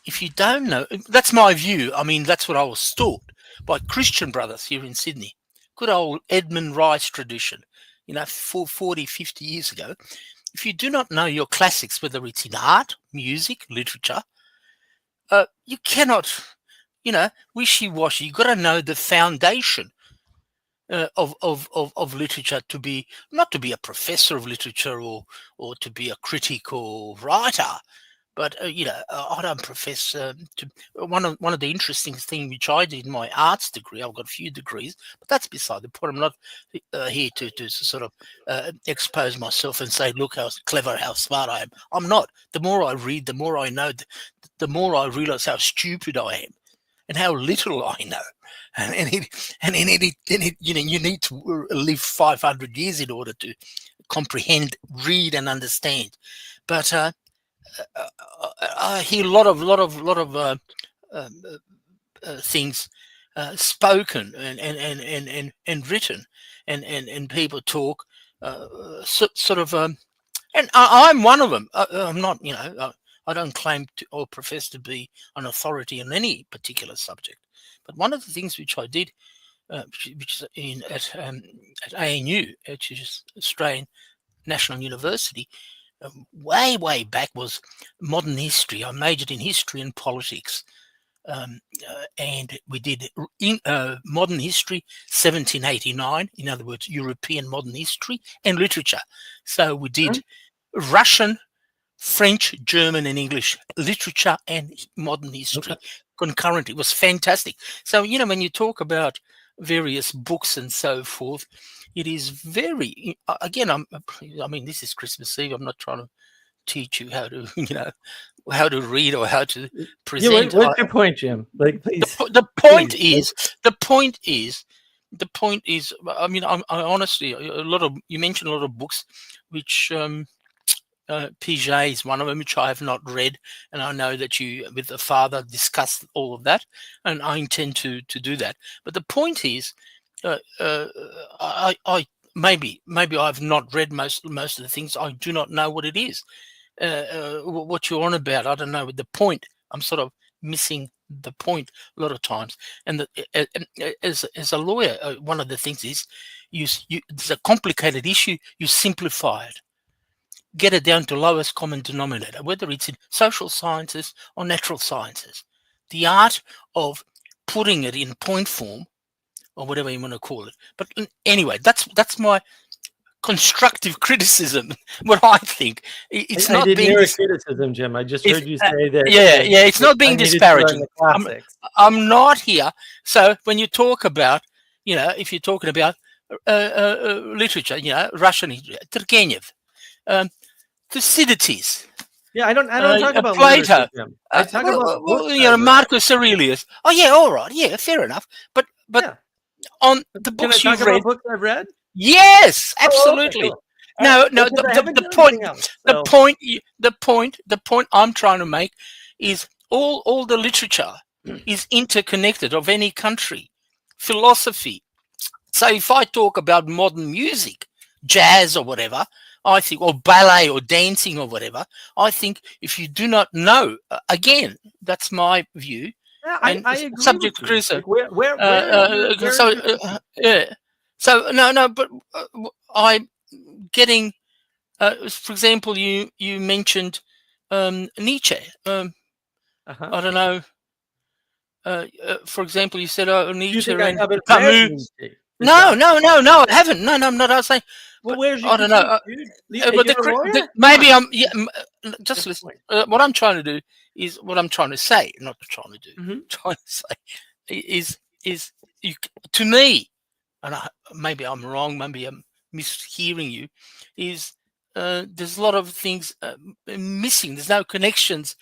If you don't know, that's my view. I mean, that's what I was taught by Christian brothers here in Sydney. Good old Edmund Rice tradition, 40, 50 years ago. If you do not know your classics, whether it's in art, music, literature, you cannot, wishy-washy. You've got to know the foundation of literature not to be a professor of literature or to be a critic or writer, but I don't profess one of the interesting things which I did in my arts degree. I've got a few degrees, but that's beside the point. I'm not here to sort of expose myself and say, look how clever, how smart I am. I'm not. The more I read, the more I know, the more I realize how stupid I am and how little I know. You need to live 500 years in order to comprehend, read, and understand. But I hear a lot of things spoken and written, and people talk sort of, and I'm one of them. I'm not, I don't claim to or profess to be an authority on any particular subject. But one of the things which I did, which is at ANU, which is Australian National University, way back, was modern history. I majored in history and politics, and we did modern history 1789. In other words, European modern history and literature. So we did Russian, French, German, and English literature and modern history concurrently. It was fantastic. So, when you talk about various books and so forth, it is very, again, this is Christmas Eve. I'm not trying to teach you how to, how to read or how to present. Yeah, what's your point, Jim? Like, please. The point is, I mean, I honestly, you mentioned a lot of books, which, Pageau is one of them, which I have not read, and I know that you, with the father, discussed all of that, and I intend to do that. But the point is, I maybe I've not read most of the things. I do not know what it is, what you're on about. I don't know. With the point, I'm sort of missing the point a lot of times. And as a lawyer, one of the things is, it's a complicated issue. You simplify it. get it down to lowest common denominator, whether it's in social sciences or natural sciences. The art of putting it in point form, or whatever you want to call it. But anyway, that's my constructive criticism. What I think, it's I not didn't being hear a criticism, Jim. I just heard you say that. yeah, it's not being I needed to learn disparaging. the classics. I'm not here. So when you talk about, if you're talking about literature, Russian literature, Turgenev, Thucydides, Yeah, I don't talk about Plato, literature, Jim. I talk about books. I read. Marcus Aurelius. Oh yeah, all right, yeah, fair enough. But Yeah. on the Can I books talk you've about read, books I've read? yes, Oh, okay, absolutely. cool. No, All right. no. Because I haven't The done point, anything else, the so- point I'm trying to make is all the literature is interconnected of any country, philosophy. So if I talk about modern music, jazz or whatever, I think, or ballet or dancing or whatever, I think if you do not know, again, that's my view. Yeah, And I agree subject with you. criticism. Like, where So is your critique? yeah. So no, but I'm getting. For example, you mentioned Nietzsche. Uh-huh. I don't know. For example, you said Do you Nietzsche think I and haven't read Camus. Nietzsche? No, I haven't. No, I'm not. I was saying, Well, but where's your I don't know. critique, dude? But You're a lawyer? maybe Come on. just Good listen. point. What I'm trying to do is what I'm trying to say, not trying to do. Mhm. Trying to say is you, to me, and maybe I'm wrong, maybe I'm mishearing you. Is there's a lot of things missing. There's no connections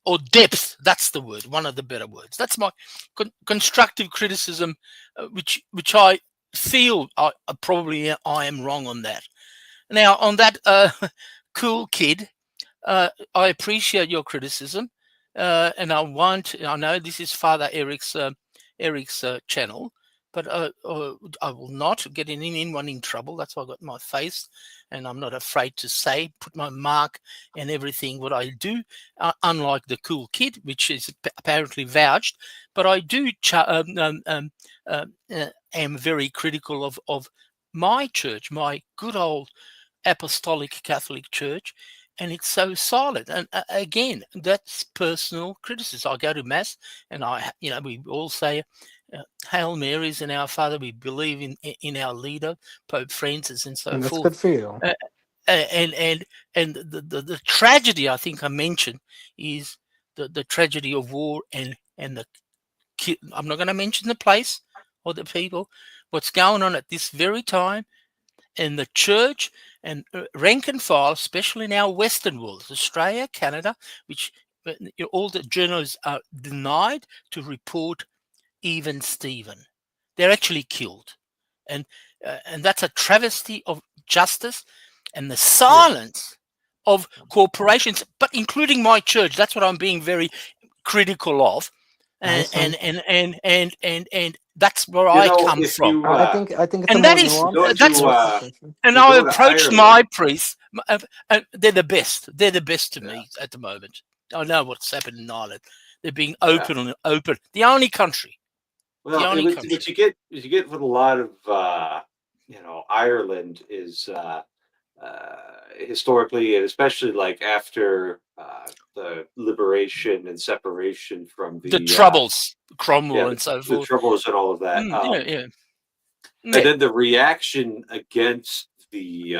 or depth. That's the word. One of the better words. That's my constructive criticism, which I feel I am wrong on that. Now on that cool kid, I appreciate your criticism, and I know this is Father Eric's channel, but I will not get anyone in trouble. That's why I got my face, and I'm not afraid to say, put my mark and everything. What I do, unlike the cool kid, which is apparently vouched, but I do am very critical of my church, my good old apostolic Catholic Church, and it's so silent. And again, that's personal criticism. I go to mass, and we all say Hail Marys and Our Father. We believe in our leader, Pope Francis, and so And that's forth. good for you. And the tragedy I think I mentioned is the tragedy of war and the I'm not going to mention the place or the people. What's going on at this very time in the church and rank and file, especially in our Western world, Australia, Canada, which all the journalists are denied to report even Stephen. They're actually killed, and that's a travesty of justice and the silence of corporations, but including my church. That's what I'm being very critical of, and that's where I come if from. you, I think it's and a that more is nuanced that's conversation. and you I go to approached Ireland- my priests, and they're the best. They're the best to me at the moment. I know what's happened in Ireland. They're being open and open. The only country. Well, the only what country. you get with a lot of Ireland is historically, and especially like after the liberation and separation from The troubles, Cromwell, and so the forth. troubles and all of that. Yeah. And then the reaction against the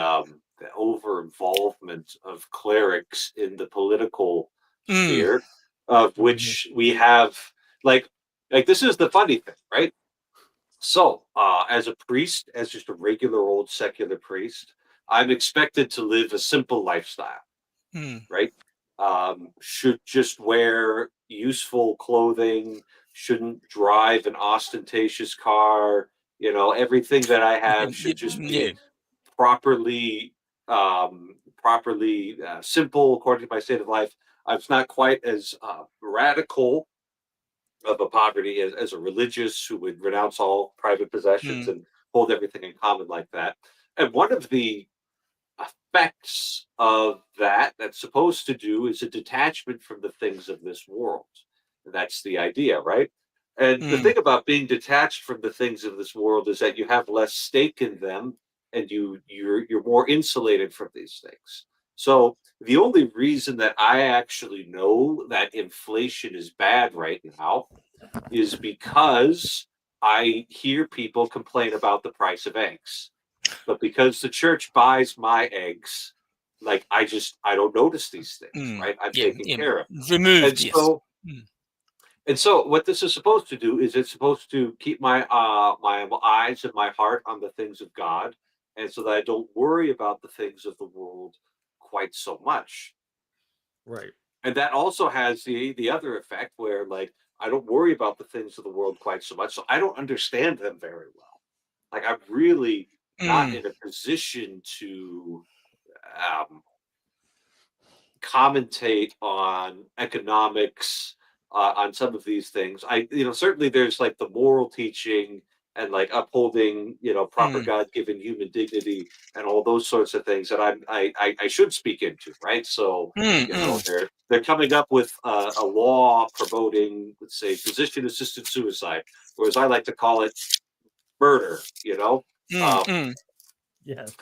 over involvement of clerics in the political sphere, of which we have like this is the funny thing, right? So, as a priest, as just a regular old secular priest, I'm expected to live a simple lifestyle, right? Should just wear useful clothing, shouldn't drive an ostentatious car. Everything that I have should just be properly simple according to my state of life. I'm not quite as radical of a poverty as a religious who would renounce all private possessions and hold everything in common like that. And one of the effects of that's supposed to do is a detachment from the things of this world. And that's the idea, right? And the thing about being detached from the things of this world is that you have less stake in them and you're more insulated from these things. So the only reason that I actually know that inflation is bad right now is because I hear people complain about the price of eggs. But because the church buys my eggs, like I don't notice these things, right? I'm taken care of. And Removed, yes. so what this is supposed to do is it's supposed to keep my my eyes and my heart on the things of God, and so that I don't worry about the things of the world quite so much. Right. And that also has the other effect where, like, I don't worry about the things of the world quite so much, so I don't understand them very well. Like, I'm really not Mm, in a position to um, commentate on economics, on some of these things. Certainly there's like the moral teaching and like upholding, proper mm, God-given human dignity and all those sorts of things that I should speak into, right? So, mm, mm. they're coming up with a law promoting, let's say, physician-assisted suicide, or as I like to call it, murder. Mm, Um, mm, Yes.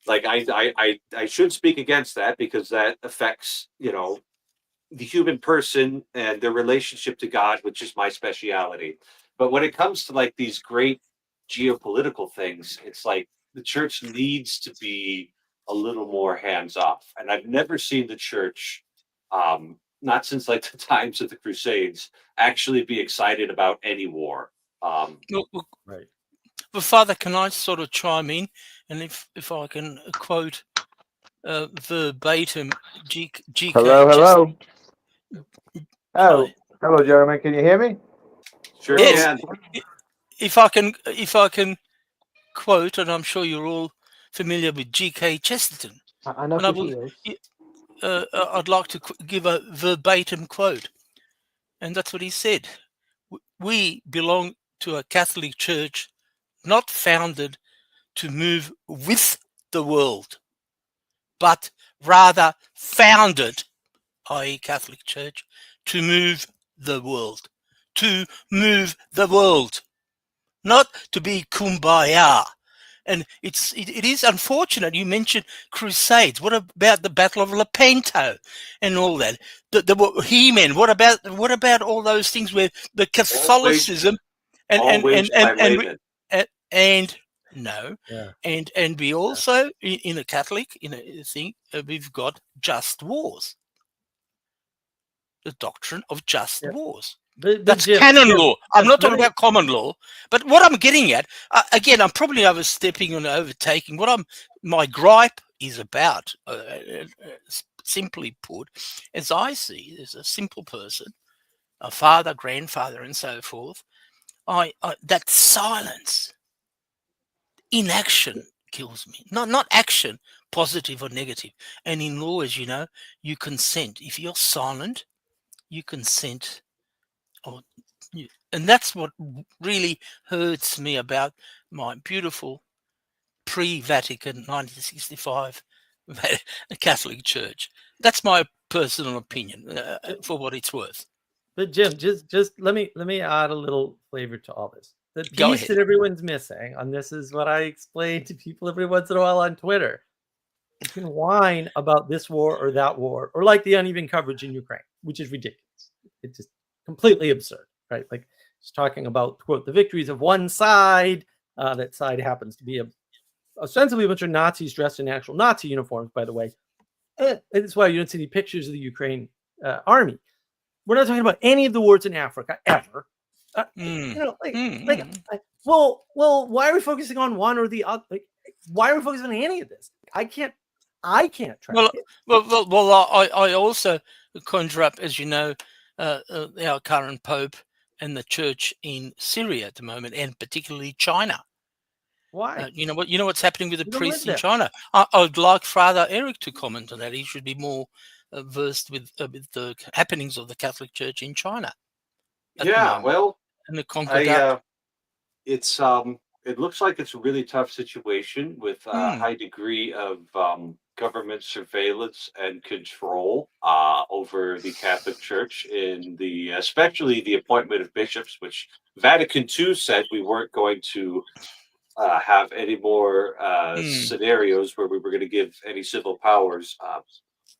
like I should speak against that because that affects the human person and their relationship to God, which is my speciality. But when it comes to like these great geopolitical things, it's like the church needs to be a little more hands off. And I've never seen the church, not since like the times of the Crusades, actually be excited about any war. Well, Right. Father, can I sort of chime in? And if I can quote verbatim G.K. Hello, hello. Hi. Oh, hello, gentlemen. Can you hear me? Sure Yes, can. if I can quote, and I'm sure you're all familiar with G.K. Chesterton, I know and I who will. he is. I'd like to give a verbatim quote, and that's what he said. We belong to a Catholic Church not founded to move with the world, but rather founded, i.e., Catholic Church, to move the world. To move the world, not to be kumbaya. And it is unfortunate you mentioned Crusades. What about the Battle of Lepanto and all that? The He-Man. What about all those things where the Always, Catholicism and always by laymen. and no, Yeah. and we also in a Catholic thing we've got just wars. The doctrine of just Yeah. wars. But That's Jim, canon Jim, law. I'm Jim, not let talking me. about common law. But what I'm getting at, again, I'm probably overstepping and overtaking. My gripe is about, simply put, as I see, as a simple person, a father, grandfather, and so forth, that silence, inaction kills me. Not action, positive or negative. And in law, as you know, you consent. If you're silent, you consent. Or and that's what really hurts me about my beautiful pre-Vatican 1965 Catholic Church. That's my personal opinion, for what it's worth. But Jim, just let me add a little flavor to all this. The Go piece ahead. that everyone's missing, and this is what I explain to people every once in a while on Twitter. You can whine about this war or that war, or like the uneven coverage in Ukraine, which is ridiculous. It's just completely absurd, right? Like just talking about quote the victories of one side. That side happens to be ostensibly a bunch of Nazis dressed in actual Nazi uniforms, by the way. And that's why you don't see any pictures of the Ukraine army. We're not talking about any of the wars in Africa ever. Well, why are we focusing on one or the other? Like, why are we focusing on any of this? I can't track it. Well, I also conjure up, as you know, our current Pope and the Church in Syria at the moment, and particularly China. Why? You know what's happening with the You don't live priests in there. China. I'd like Father Eric to comment on that. He should be more versed with the happenings of the Catholic Church in China at the Yeah, moment, well, and the Concordat. I it's it looks like it's a really tough situation with a Hmm. high degree of government surveillance and control over the Catholic Church in the especially the appointment of bishops, which Vatican II said we weren't going to have any more scenarios where we were going to give any civil powers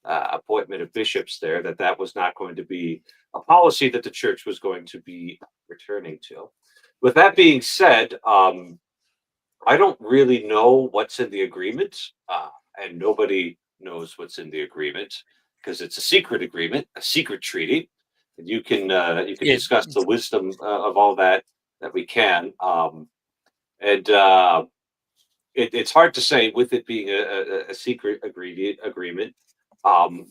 appointment of bishops there, that was not going to be a policy that the church was going to be returning to. With that being said, I don't really know what's in the agreement, and nobody knows what's in the agreement because it's a secret agreement, a secret treaty, and you can discuss the wisdom of all that we can. It's hard to say, with it being a secret agreement,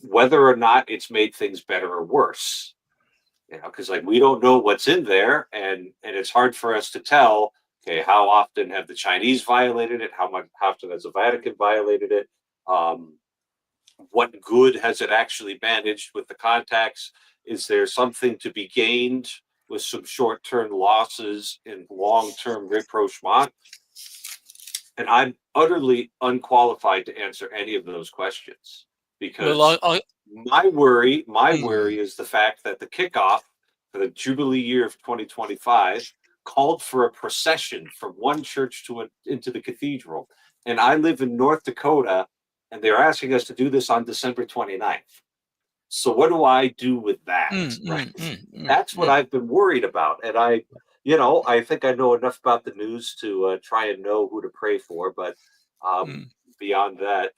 whether or not it's made things better or worse. Because like we don't know what's in there, and it's hard for us to tell. Okay, how often have the Chinese violated it? How often has the Vatican violated it? What good has it actually managed with the contacts? Is there something to be gained with some short-term losses and long-term rapprochement? And I'm utterly unqualified to answer any of those questions, because my worry is the fact that the kickoff for the Jubilee year of 2025 called for a procession from one church into the cathedral. And I live in North Dakota, and they're asking us to do this on December 29th. So what do I do with that? That's what I've been worried about. And I think I know enough about the news to try and know who to pray for. But beyond that,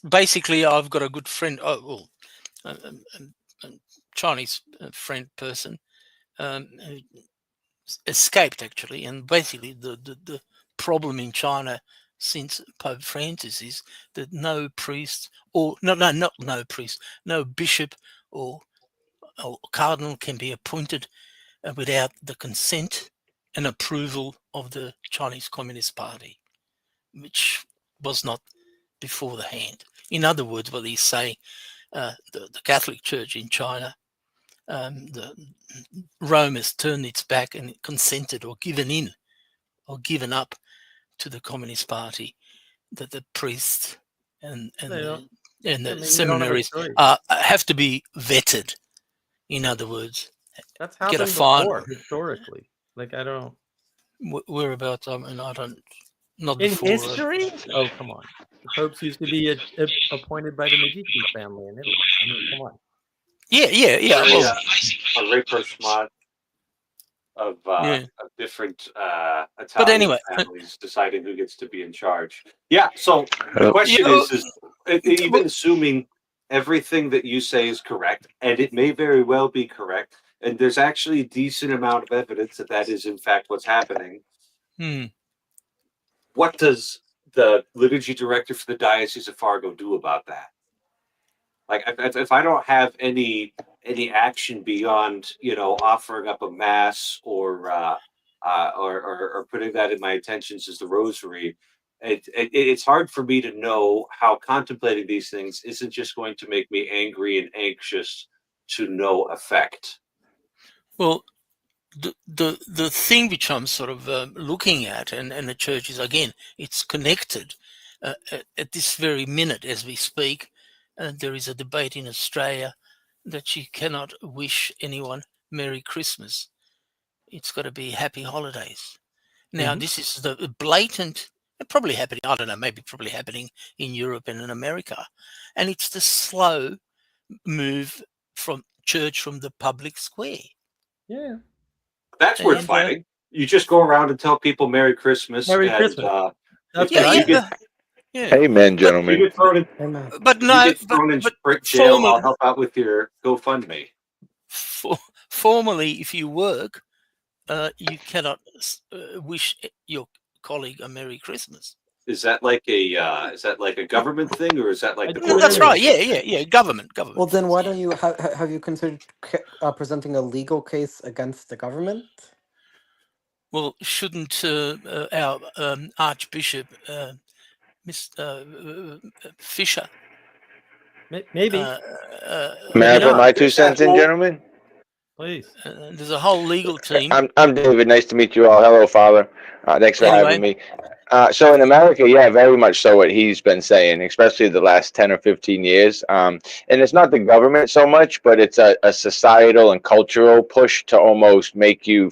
basically, I've got a good friend, a Chinese friend person, who escaped actually, and basically the problem in China since Pope Francis is that no priest no bishop or cardinal can be appointed without the consent and approval of the Chinese Communist Party, which was not before the hand. In other words, what he's saying, the Catholic Church in China, Rome has turned its back and consented or given up to the Communist Party, that the priests and the seminaries have to be vetted. In other words, that's happened before historically. Like I don't whereabouts. I mean, I don't. Not in before, history. Oh come on, the popes used to be appointed by the Medici family in Italy. I mean, come on. Yeah. Well, a rapprochement of different Italian but anyway, families deciding who gets to be in charge. Yeah. So the question is even assuming everything that you say is correct, and it may very well be correct, and there's actually a decent amount of evidence that is in fact what's happening. What does the liturgy director for the Diocese of Fargo do about that? Like, if I don't have any action beyond offering up a mass or putting that in my intentions as the rosary, it's hard for me to know how contemplating these things isn't just going to make me angry and anxious to no effect. Well, the thing which I'm sort of looking at, and the church is, again, it's connected at this very minute as we speak. There is a debate in Australia that you cannot wish anyone Merry Christmas. It's got to be Happy Holidays. Now, this is the blatant, probably happening, I don't know, maybe probably happening in Europe and in America. And it's the slow move from church from the public square. Yeah. That's worth fighting. You just go around and tell people Merry Christmas. Merry Christmas. That's yeah. Amen, gentlemen. But jail, I'll help out with your GoFundMe. Formally, if you work, you cannot wish your colleague a Merry Christmas. Is that like a government thing, or is that like that's right? Yeah. Government. Well, then why don't you have you considered presenting a legal case against the government? Well, shouldn't our Archbishop, Mr. Fisher, maybe? May I put my 2 cents in, gentlemen? Please. There's a whole legal team. I'm David. Nice to meet you all. Hello, Father. Thanks for having me. So in America, yeah, very much so what he's been saying, especially the last 10 or 15 years. And it's not the government so much, but it's a societal and cultural push to almost make you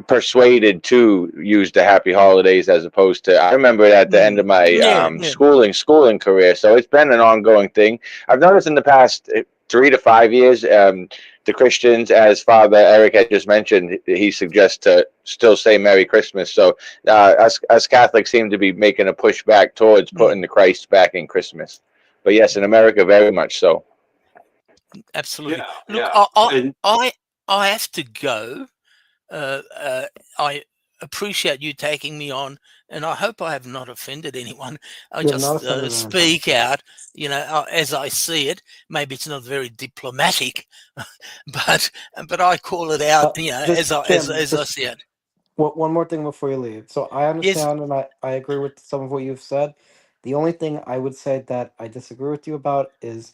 persuaded to use the happy holidays as opposed to, I remember it at the end of my Yeah, schooling career. So it's been an ongoing thing. I've noticed in the past 3 to 5 years, the Christians, as Father Eric had just mentioned, he suggests to still say Merry Christmas. So us Catholics seem to be making a push back towards putting the Christ back in Christmas. But yes, in America, very much so. absolutely. Yeah, Look, yeah. And I have to go. I appreciate you taking me on, and I hope I have not offended anyone. I You have not just offended anyone. speak out, as I see it. Maybe it's not very diplomatic, but I call it out, Just Jim, as I see it. one more thing before you leave. So I Yes. understand and I agree with some of what you've said. The only thing I would say that I disagree with you about is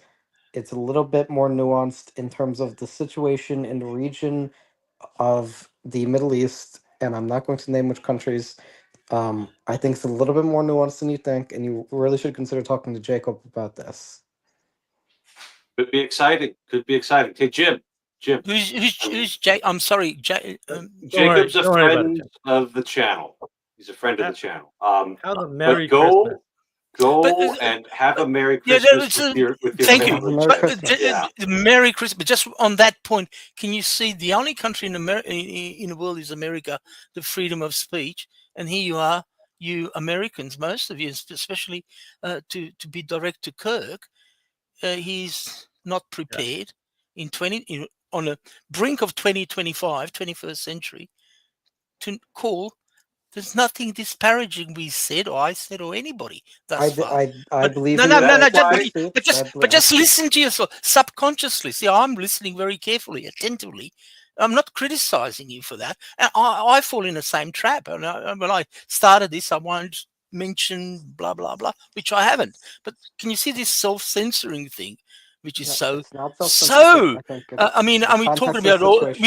it's a little bit more nuanced in terms of the situation in the region of the Middle East, and I'm not going to name which countries. I think it's a little bit more nuanced than you think, and you really should consider talking to Jacob about this. could be exciting. Could be exciting. Hey, Jim. Who's Jake? I'm sorry, Jake. Jacob's a don't worry about it, friend Jim. of the channel. He's a friend of the channel. Have a Merry But Christmas. go and have a Merry Yeah, Christmas with your thank you. family. Merry Christmas. Yeah. Merry Christmas. But just on that point, can you see the only country in the world is America, the freedom of speech, and here you are, you Americans, most of you, especially to be direct to Kirk, he's not prepared on the brink of 2025, 21st century, to call. There's nothing disparaging we said or I said or anybody thus far. I believe No, you. no, no, I no. support why- your speech. But just listen to yourself subconsciously. See, I'm listening very carefully, attentively. I'm not criticizing you for that. And I fall in the same trap. And when I started this, I won't mention blah blah blah, which I haven't. But can you see this self-censoring thing, which is so It's not self-censorship. so? I think I mean, the are we talking context of about the situation.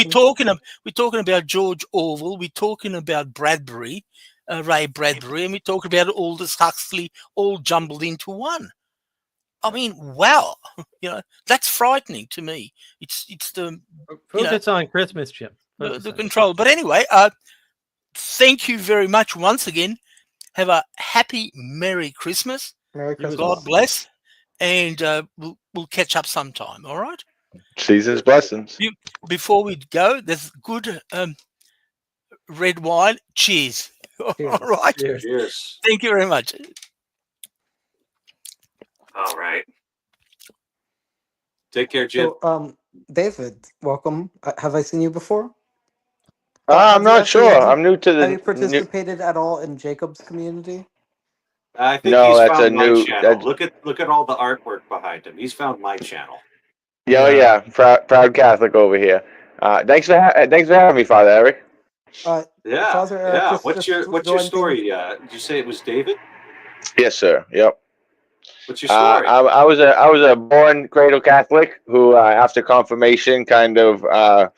we're talking about George Orwell. We're talking about Bradbury, Ray Bradbury, and we're talking about Aldous Huxley, all jumbled into one. I mean, wow, that's frightening to me. It's the Focus on Christmas, Jim. Focus the on control. But anyway, thank you very much once again. Have a happy Merry Christmas. Merry You as Christmas. God bless, and we'll catch up sometime. All right. Season's blessings. Before we go, there's good red wine. Cheers. Cheers. All right. Cheers. Cheers. Thank you very much. All right. Take care, Jim. So, David, welcome. Have I seen you before? I'm Have you not actually- sure. have you- I'm new to Have you the. participated at all in Jacob's community? I think No, he's that's found a my new- channel. that's- Look at all the artwork behind him. He's found my channel. Yeah, Yeah. proud Catholic over here. Thanks for having me, Father Eric. Yeah. Father Eric, Yeah. just What's your joined in- story? Did you say it was David? Yes, sir. Yep. What's your story? I was a born cradle Catholic who, after confirmation, kind of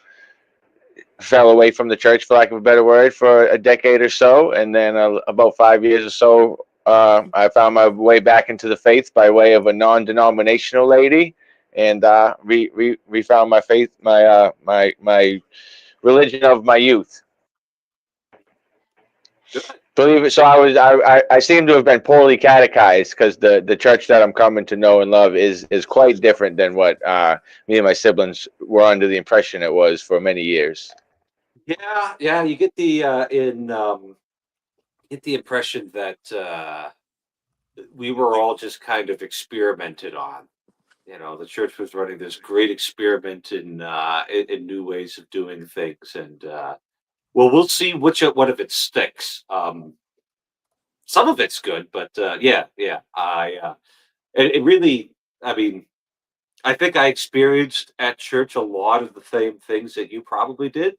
fell away from the church, for lack of a better word, for a decade or so, and then about 5 years or so, I found my way back into the faith by way of a non-denominational lady, and refound my faith, my religion of my youth. Good. Believe it. So I seem to have been poorly catechized, because the church that I'm coming to know and love is quite different than what me and my siblings were under the impression it was for many years. Yeah. You get the impression that we were all just kind of experimented on. The church was running this great experiment in new ways of doing things, and well, we'll see what of it sticks. Some of it's good, but yeah. It really, I mean, I think I experienced at church a lot of the same things that you probably did.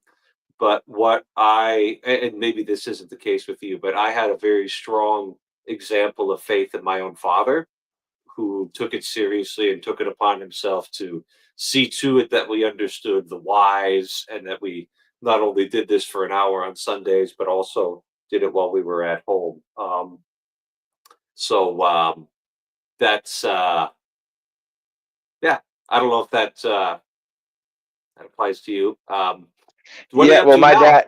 But and maybe this isn't the case with you, but I had a very strong example of faith in my own father, who took it seriously and took it upon himself to see to it that we understood the whys, and that we not only did this for an hour on Sundays, but also did it while we were at home. So that's yeah. I don't know if that applies to you. What are you up Well, to my now?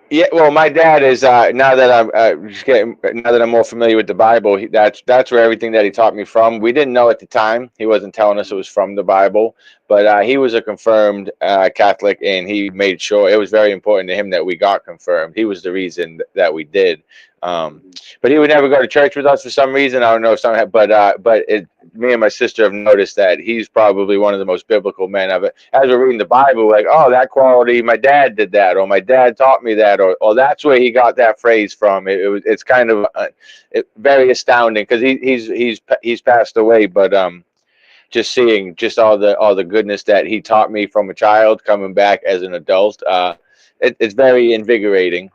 Yeah, well, my dad is now that I'm just getting now that I'm more familiar with the Bible. That's where everything that he taught me from. We didn't know at the time. He wasn't telling us it was from the Bible, but he was a confirmed Catholic, and he made sure it was very important to him that we got confirmed. He was the reason that we did. But he would never go to church with us for some reason. I don't know if something, me and my sister have noticed that he's probably one of the most biblical men of it. As we're reading the Bible, like, oh, that quality, my dad did that, or my dad taught me that, or that's where he got that phrase from. It's kind of very astounding because he's passed away, but just seeing just all the goodness that he taught me from a child coming back as an adult, it's very invigorating.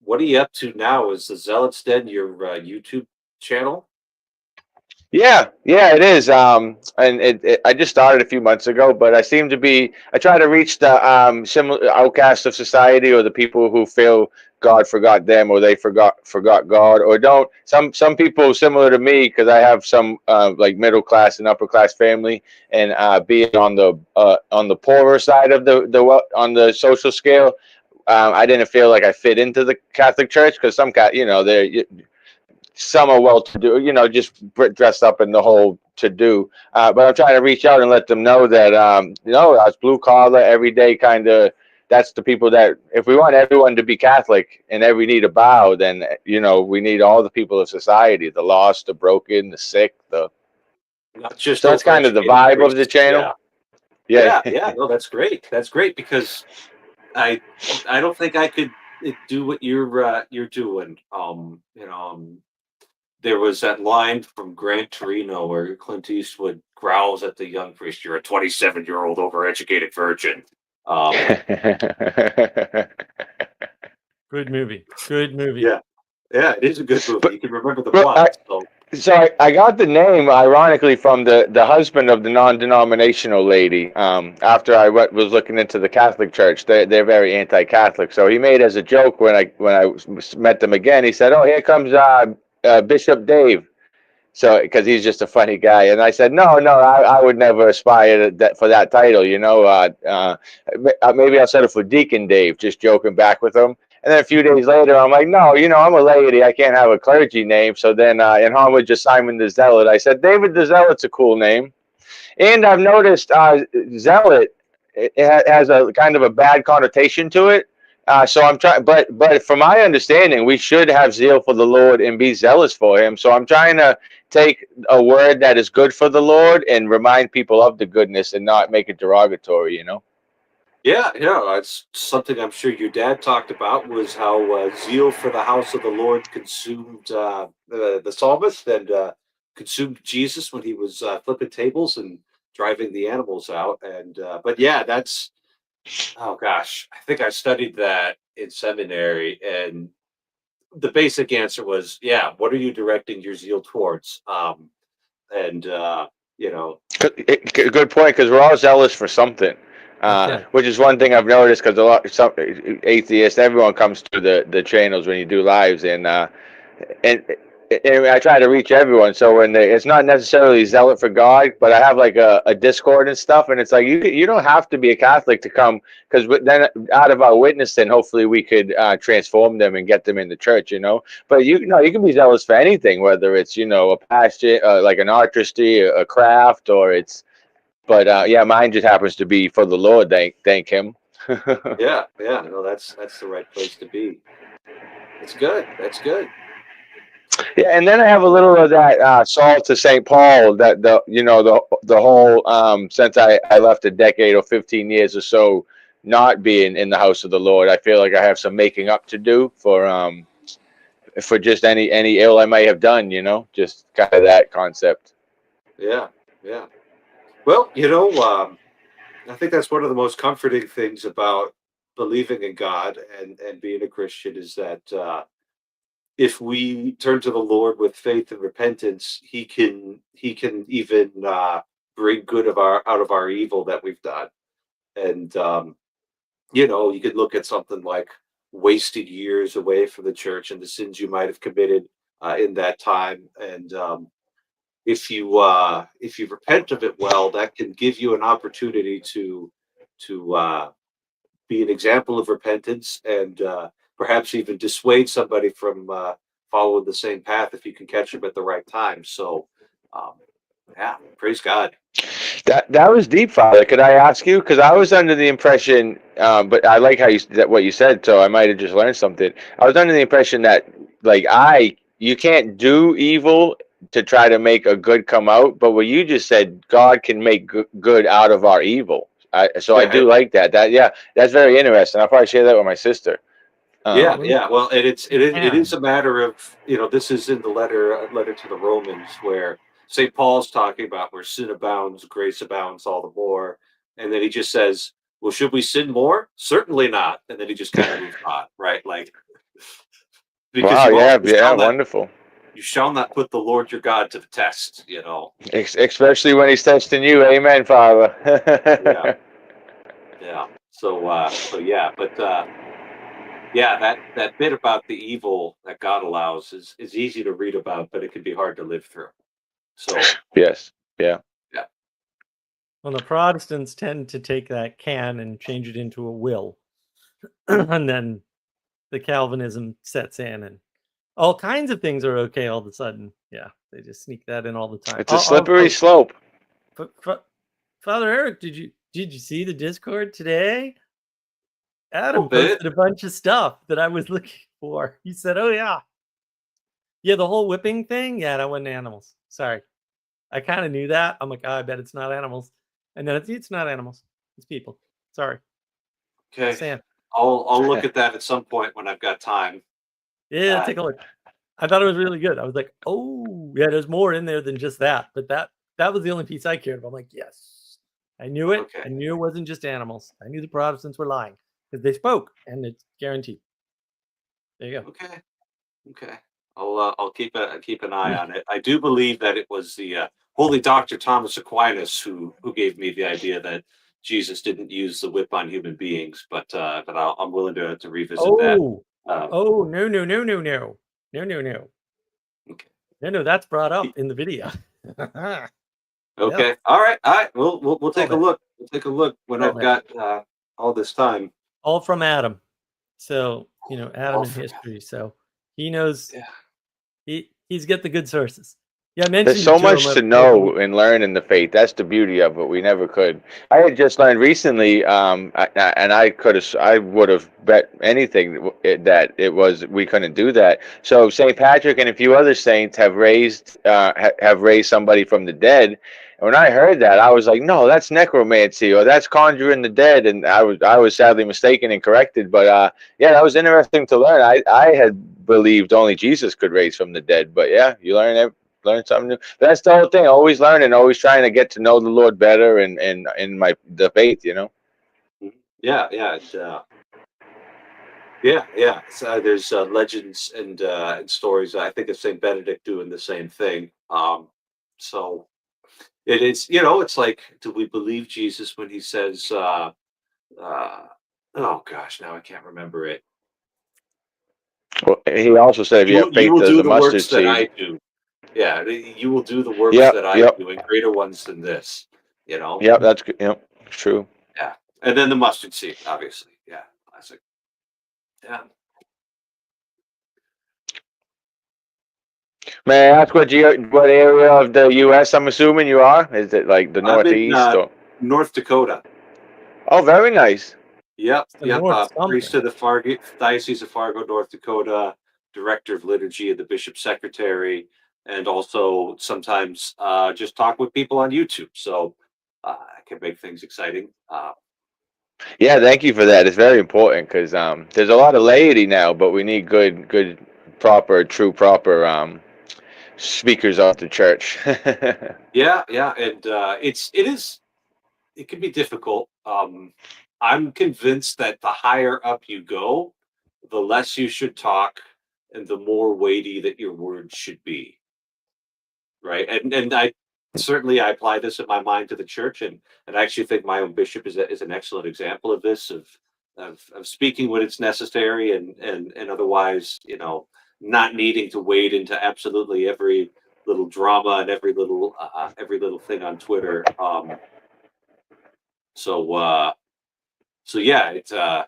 What are you up to now? Is the Zealots Den your YouTube channel? Yeah, it is. And I just started a few months ago, but I try to reach the similar outcasts of society, or the people who feel God forgot them, or they forgot God, or don't. Some people similar to me, because I have some like middle class and upper class family, and being on the poorer side of on the social scale. I didn't feel like I fit into the Catholic Church, because they're some are well to do, just dressed up in the whole to do. But I'm trying to reach out and let them know that, us blue collar, everyday kind of, that's the people that, if we want everyone to be Catholic and every knee to bow, then, we need all the people of society, the lost, the broken, the sick, Not just so that's kind of the overeducated vibe of the priests. channel. Yeah. No, that's great. That's great because I I don't think I could do what you're doing. There was that line from Gran Torino where Clint Eastwood growls at the young priest, "You're a 27-year-old overeducated virgin." Um, Good movie. Good movie. yeah, it is a good movie. But, You can remember the but plot. So I got the name ironically from the husband of the non-denominational lady. After I was looking into the Catholic Church, they're very anti-Catholic. So he made as a joke when I met them again. He said, "Oh, here comes Bishop Dave." So because he's just a funny guy, and I said, "No, I would never aspire for that title. Maybe I'll settle for Deacon Dave." Just joking back with him. And then a few days later, I'm like, no, I'm a laity. I can't have a clergy name. So then in homage to Simon the Zealot, I said, David the Zealot's a cool name. And I've noticed Zealot has a kind of a bad connotation to it. So I'm trying, but from my understanding, we should have zeal for the Lord and be zealous for Him. So I'm trying to take a word that is good for the Lord and remind people of the goodness and not make it derogatory. yeah, it's something I'm sure your dad talked about was how zeal for the house of the Lord consumed the psalmist and consumed Jesus when he was flipping tables and driving the animals out. And but yeah, that's oh gosh, I think I studied that in seminary, and the basic answer was, yeah, what are you directing your zeal towards? And you know, Good point, because we're all zealous for something, Okay. which is one thing I've noticed. Because some atheists, everyone comes to the channels when you do lives, and I try to reach everyone. So it's not necessarily zealot for God, but I have like a Discord and stuff, and it's like you don't have to be a Catholic to come, because then out of our witness, then hopefully we could transform them and get them in the church. But you can be zealous for anything, whether it's a passion, like an artistry, a craft, or it's. But yeah, mine just happens to be for the Lord. Thank Him. no, that's the right place to be. That's good. That's good. Yeah, and then I have a little of that Saul to St. Paul, that the whole since I left a decade or 15 years or so not being in the house of the Lord, I feel like I have some making up to do for just any ill I may have done, just kind of that concept. Yeah, yeah. Well, I think that's one of the most comforting things about believing in God and being a Christian is that if we turn to the Lord with faith and repentance, He can even bring good of our out of our evil that we've done. And you could look at something like wasted years away from the church and the sins you might have committed in that time, and if you repent of it well, that can give you an opportunity to be an example of repentance and perhaps even dissuade somebody from following the same path if you can catch them at the right time. So, um, yeah, praise God. That was deep, Father. Could I ask you? Because I was under the impression, but I like how what you said, so I might have just learned something. I was under the impression that like you can't do evil to try to make a good come out, but what you just said, God can make good out of our evil. So I Yeah, do like that. That's very interesting. I'll probably share that with my sister. yeah, Well, yeah. Well, and it is can. a matter of, this is in the letter to the Romans, where St. Paul's talking about where sin abounds, grace abounds all the more, and then he just says, "Well, should we sin more? Certainly not." And then he just kind of moves on, right? Like, because Wow. Yeah. Yeah. Wonderful. you shall not put the Lord your God to the test. Especially when he's testing you. Amen, Father. Yeah, yeah. So yeah, but yeah, that bit about the evil that God allows is easy to read about, but it can be hard to live through. So Yes. Yeah. yeah, Well, the Protestants tend to take that can and change it into a will. And then the Calvinism sets in and all kinds of things are okay all of a sudden. Yeah, they just sneak that in all the time. It's a slippery slope. Father Eric, did you see the Discord today? Adam bit. posted a bunch of stuff that I was looking for. He said, "Oh yeah, the whole whipping thing. Yeah, that wasn't animals. Sorry, I kind of knew that. I'm like, oh, I bet it's not animals, and then it's not animals. It's people. Sorry, Okay. Sam. I'll look at that at some point when I've got time. Yeah, take a look. I thought it was really good. I was like, oh yeah, there's more in there than just that. But that was the only piece I cared about. I'm like, yes, I knew it. Okay. I knew it wasn't just animals. I knew the Protestants were lying because they spoke, and it's guaranteed. There you go. Okay. I'll keep an eye on it. I do believe that it was the Holy Doctor Thomas Aquinas who gave me the idea that Jesus didn't use the whip on human beings, but I'm willing to revisit that. Oh no. Okay. No, that's brought up in the video. Okay. Yep. All right. We'll take a it. look. We'll take a look when All I've got all this time. All from Adam. So, Adam All in from history. So he knows Yeah. he's got the good sources. Yeah, I mentioned There's so it to him much to know and learn in the faith. That's the beauty of it. We never could. I had just learned recently, and I would have bet anything that we couldn't do that. So Saint Patrick and a few other saints have raised somebody from the dead. And when I heard that, I was like, no, that's necromancy or that's conjuring the dead. And I was sadly mistaken and corrected. But yeah, that was interesting to learn. I had believed only Jesus could raise from the dead. But yeah, you learn something new. That's the whole thing. Always learning, always trying to get to know the Lord better and in the faith. Yeah. So there's legends and stories. I think of Saint Benedict doing the same thing. So it is. It's like, do we believe Jesus when he says, "Oh gosh, now I can't remember it." Well, he also said, if you have You faith will as do a the mustard works that seed. I do. Yeah, you will do the works Yep, that I yep, do, and greater ones than this. yep. That's good. Yep, it's true. Yeah, and then the mustard seed, obviously. Yeah, classic. Yeah. May I ask what area of the U.S. I'm assuming you are? Is it like the I'm in Northeast or? North Dakota. Oh, very nice. Yep. the North Priest something. of the Fargo Diocese of Fargo, North Dakota, Director of Liturgy and the Bishop's Secretary, and also sometimes just talk with people on YouTube. So I can make things exciting. Yeah, thank you for that. It's very important because there's a lot of laity now, but we need good, proper speakers of the church. Yeah, and it can be difficult. I'm convinced that the higher up you go, the less you should talk, and the more weighty that your words should be. Right, and I apply this in my mind to the church, and I actually think my own bishop is an excellent example of this of speaking when it's necessary and otherwise not needing to wade into absolutely every little drama and every little thing on Twitter. So So yeah, it's I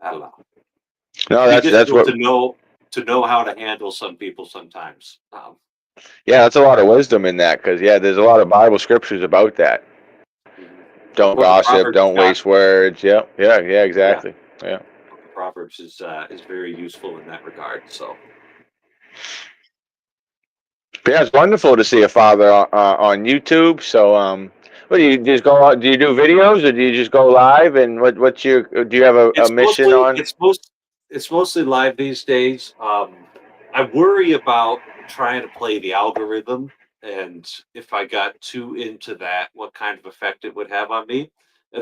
don't know. No, It's that's difficult what. to know how to handle some people sometimes. Yeah, that's a lot of wisdom in that, because there's a lot of Bible scriptures about that. Don't Well, the gossip. Proverbs Don't waste words. Yeah, yeah, exactly. Yeah. the Proverbs is very useful in that regard. So But yeah, it's wonderful to see a father on YouTube. So, what do you just go out? Do you do videos, or do you just go live? And what's your? Do you have a mission on? it's mostly live these days. I worry about trying to play the algorithm, and if I got too into that, what kind of effect it would have on me.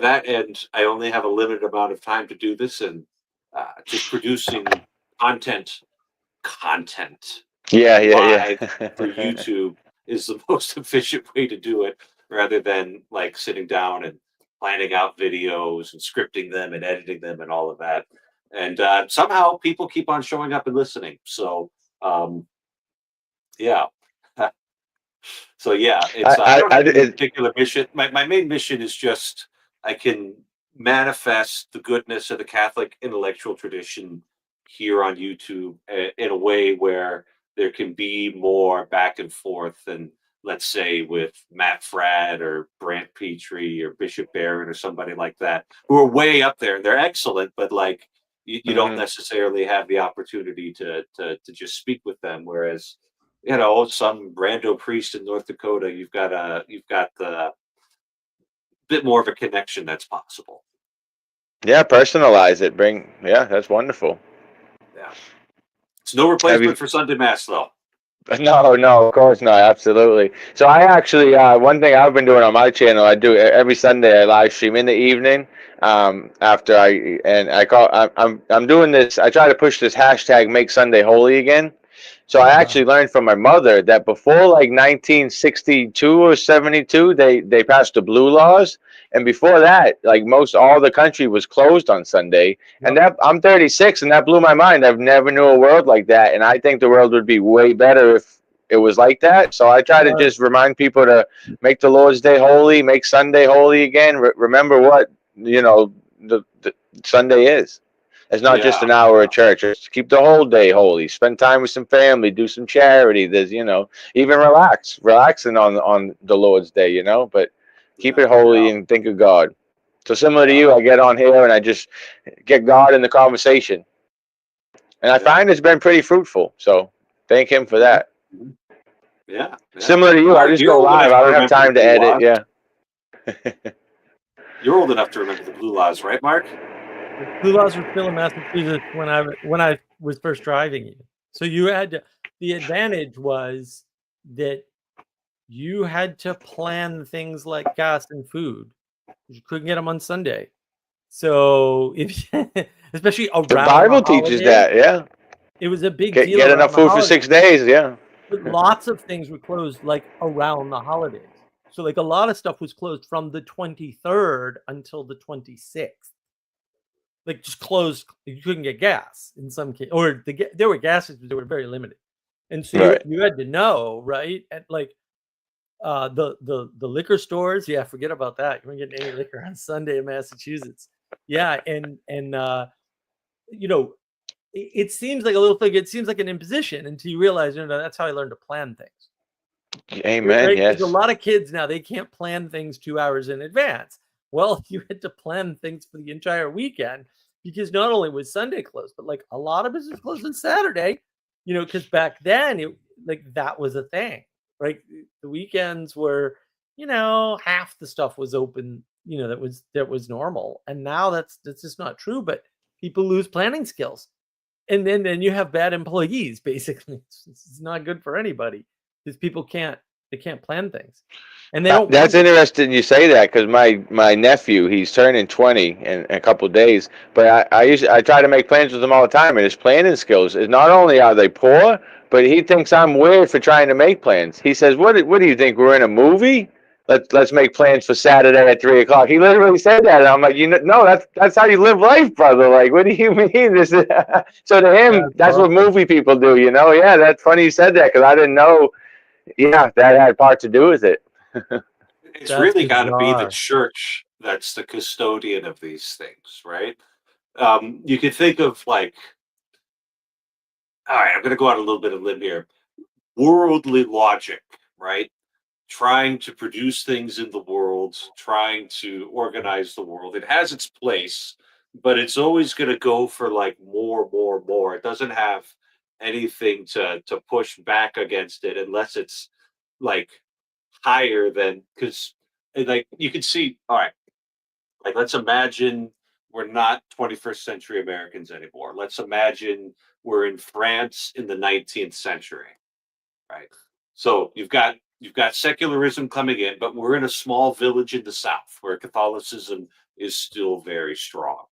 That, and I only have a limited amount of time to do this, and just producing content content live for Yeah. YouTube is the most efficient way to do it, rather than like sitting down and planning out videos and scripting them and editing them and all of that. And somehow people keep on showing up and listening. So yeah. So yeah, it's I don't have any particular mission. My main mission is just I can manifest the goodness of the Catholic intellectual tradition here on YouTube in a way where there can be more back and forth than, let's say, with Matt Fradd or Brant Petrie or Bishop Barron or somebody like that, who are way up there. They're excellent, but like you don't necessarily have the opportunity to just speak with them. Whereas some rando priest in North Dakota, you've got the bit more of a connection that's possible. Yeah, personalize it. That's wonderful. Yeah, it's no replacement for Sunday Mass, though. No, of course not. Absolutely. So I actually, one thing I've been doing on my channel, I do every Sunday. I live stream in the evening. After I'm doing this. I try to push this hashtag Make Sunday Holy again. So I actually learned from my mother that before like 1962 or 72, they passed the blue laws, and before that, like most all the country was closed on Sunday. And that I'm 36, and that blew my mind. I've never knew a world like that, and I think the world would be way better if it was like that. So I try to just remind people to make the Lord's Day holy, make Sunday holy again. Remember what the Sunday is. It's not just an hour at church. It's keep the whole day holy. Spend time with some family. Do some charity. There's even relaxing on the Lord's Day. But keep it holy and think of God. So similar to you, I get on here and I just get God in the conversation, and I find it's been pretty fruitful. So thank Him for that. Yeah. Similar to you, Mark, I just go live. I don't have time to edit. Yeah. You're old enough to remember the blue laws, right, Mark? The blue laws were still in Massachusetts when I was first driving you. So you had the advantage was that you had to plan things like gas and food. You couldn't get them on Sunday. So especially around the Bible teaches that, yeah. It was a big deal. Get enough food for 6 days, yeah. But lots of things were closed like around the holidays. So like a lot of stuff was closed from the 23rd until the 26th. Like just closed. You couldn't get gas in some case, or there were gases, but they were very limited. And so you had to know, right? And like the liquor stores, forget about that. You weren't getting any liquor on Sunday in Massachusetts. Yeah, and it seems like a little thing. It seems like an imposition until you realize, that's how I learned to plan things. Amen. Right? Yes. There's a lot of kids now, they can't plan things 2 hours in advance. Well, you had to plan things for the entire weekend because not only was Sunday closed, but like a lot of business closed on Saturday, because back then that was a thing, right? The weekends were, half the stuff was open, that was normal. And now that's just not true, but people lose planning skills. And then you have bad employees, basically. It's not good for anybody because people can't plan things. And they don't. That's interesting you say that, because my nephew, he's turning 20 in a couple of days. But I try to make plans with him all the time, and his planning skills is not only are they poor, but he thinks I'm weird for trying to make plans. He says, "What do you think? We're in a movie? Let's make plans for Saturday at 3:00." He literally said that, and I'm like, no, that's how you live life, brother. Like, what do you mean? This is so to him, that's what movie people do. Yeah, that's funny you said that, because I didn't know. Yeah, that had part to do with it. It's really got to be the church that's the custodian of these things, right? You could think of like, all right, I'm going to go out a little bit of limb here. Worldly logic, right? Trying to produce things in the world, trying to organize the world. It has its place, but it's always going to go for like more, more, more. It doesn't have anything to push back against it unless it's like higher than, because like you can see, all right, like let's imagine we're not 21st century Americans anymore. Let's imagine we're in France in the 19th century, right? So you've got secularism coming in, but we're in a small village in the South where Catholicism is still very strong.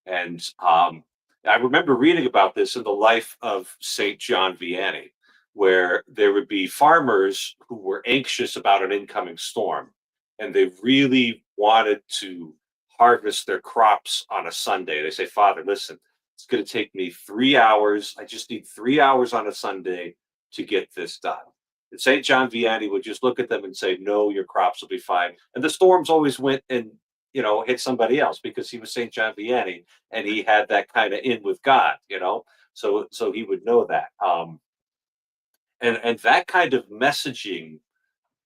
And I remember reading about this in the life of Saint John Vianney, where there would be farmers who were anxious about an incoming storm, and they really wanted to harvest their crops on a Sunday. They say, Father, listen, it's going to take me 3 hours. I just need 3 hours on a Sunday to get this done. And St. John Vianney would just look at them and say, no, your crops will be fine. And the storms always went and, hit somebody else because he was St. John Vianney and he had that kind of in with God. So he would know that. And that kind of messaging,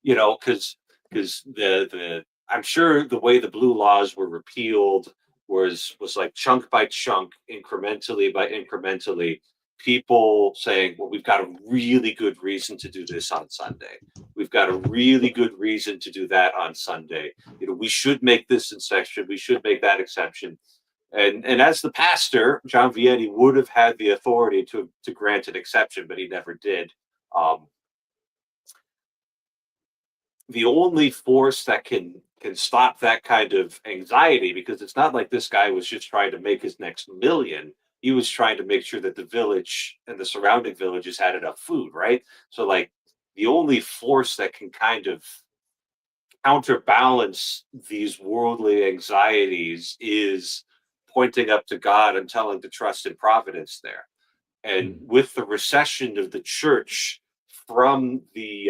because the I'm sure the way the blue laws were repealed was like chunk by chunk, incrementally by incrementally, people saying, well, we've got a really good reason to do this on Sunday. We've got a really good reason to do that on Sunday. We should make this exception. We should make that exception. And as the pastor, John Vianney would have had the authority to grant an exception, but he never did. The only force that can stop that kind of anxiety, because it's not like this guy was just trying to make his next million. He was trying to make sure that the village and the surrounding villages had enough food, right? So like the only force that can kind of counterbalance these worldly anxieties is pointing up to God and telling to trust in providence there. And with the recession of the church from the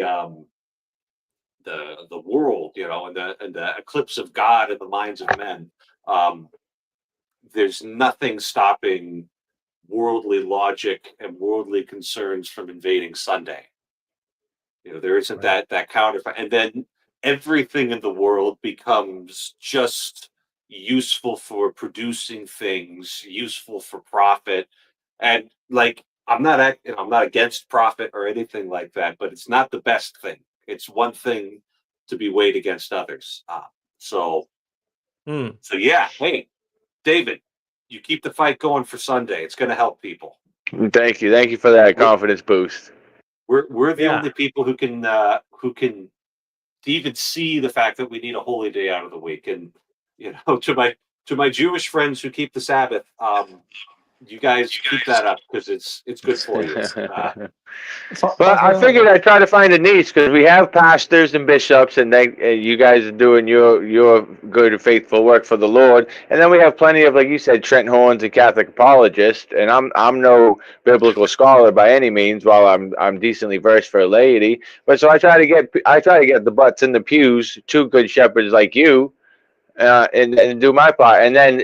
world, and the eclipse of God in the minds of men, there's nothing stopping worldly logic and worldly concerns from invading Sunday. There isn't that counter, and then everything in the world becomes just useful for producing things, useful for profit, and like I'm not against profit or anything like that, but it's not the best thing. It's one thing to be weighed against others. So yeah. Hey, David, you keep the fight going for Sunday. It's going to help people. Thank you for that confidence boost. We're the only people who can even see the fact that we need a holy day out of the week. And to my Jewish friends who keep the Sabbath, you guys keep that up because it's good for you. But I figured I'd try to find a niche because we have pastors and bishops, and you guys are doing your good and faithful work for the Lord. And then we have plenty of, like you said, Trent Horns and Catholic apologists. And I'm no biblical scholar by any means, while I'm decently versed for laity. But so I try to get the butts in the pews, two good shepherds like you. And do my part, and then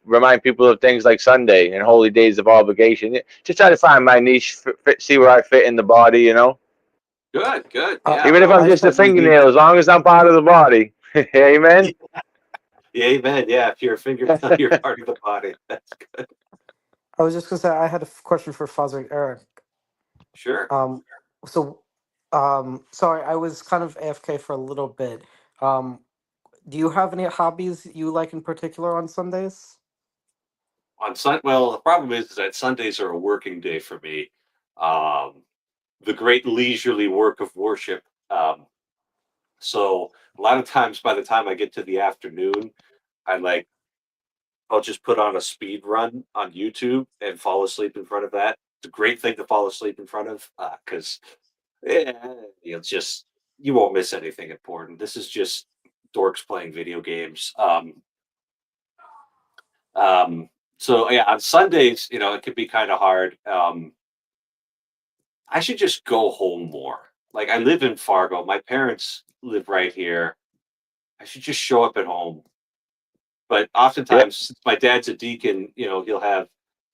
remind people of things like Sunday and holy days of obligation. Just try to find my niche, see where I fit in the body. Good. Yeah, even if I'm just a fingernail, as long as I'm part of the body. Amen. Yeah, amen. Yeah, if you're a fingernail, you're part of the body. That's good. I was just gonna say I had a question for Father Eric. Sure. Sorry, I was kind of AFK for a little bit. Do you have any hobbies you like in particular on Sundays? Well, the problem is that Sundays are a working day for me. The great leisurely work of worship. So a lot of times, by the time I get to the afternoon, I'll just put on a speed run on YouTube and fall asleep in front of that. It's a great thing to fall asleep in front of because you won't miss anything important. This is just dorks playing video games. So yeah, on Sundays, it can be kind of hard. I should just go home more. Like I live in Fargo. My parents live right here. I should just show up at home. But oftentimes, since my dad's a deacon, he'll have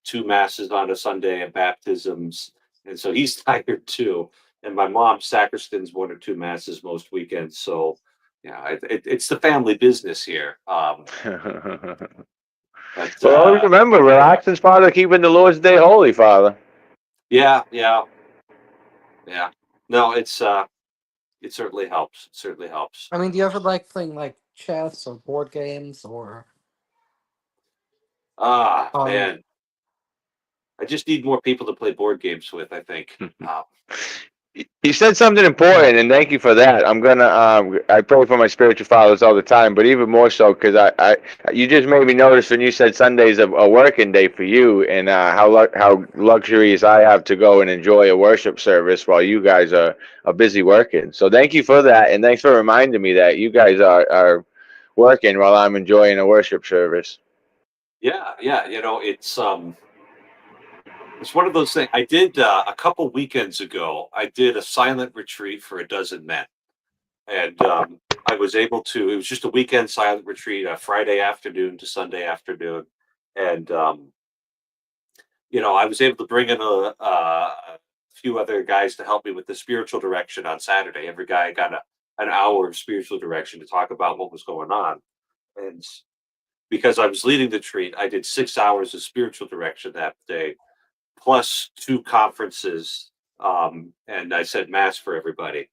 2 masses on a Sunday and baptisms, and so he's tired too. And my mom sacristans 1 or 2 masses most weekends, so yeah, it's the family business here. But Well, always remember, relax is part of keeping the Lord's Day holy, Father. yeah. No, it certainly helps. It certainly helps. I mean, do you ever like playing like chess or board games or? Man, I just need more people to play board games with, I think. You said something important, and thank you for that. I'm gonna I pray for my spiritual fathers all the time, but even more so because you just made me notice when you said Sunday's a working day for you, and how luxurious I have to go and enjoy a worship service while you guys are busy working. So thank you for that, and thanks for reminding me that you guys are working while I'm enjoying a worship service. Yeah. It's one of those things. I did a couple weekends ago. I did a silent retreat for a dozen men, and I was able to. It was just a weekend silent retreat, a Friday afternoon to Sunday afternoon, and I was able to bring in a few other guys to help me with the spiritual direction on Saturday. Every guy got an hour of spiritual direction to talk about what was going on, and because I was leading the retreat, I did 6 hours of spiritual direction that day, plus 2 conferences, and I said mass for everybody.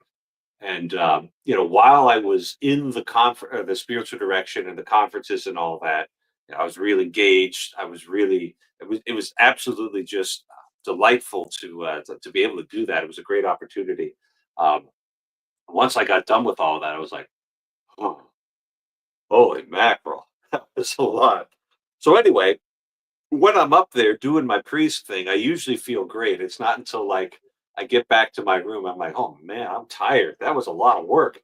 And while I was in the spiritual direction and the conferences and all that, I was really engaged. It was absolutely just delightful to be able to do that. It was a great opportunity. Once I got done with all of that, I was like, oh, holy mackerel, that was a lot. So anyway, when I'm up there doing my priest thing, I usually feel great. It's not until like I get back to my room, I'm like, oh man, I'm tired. That was a lot of work.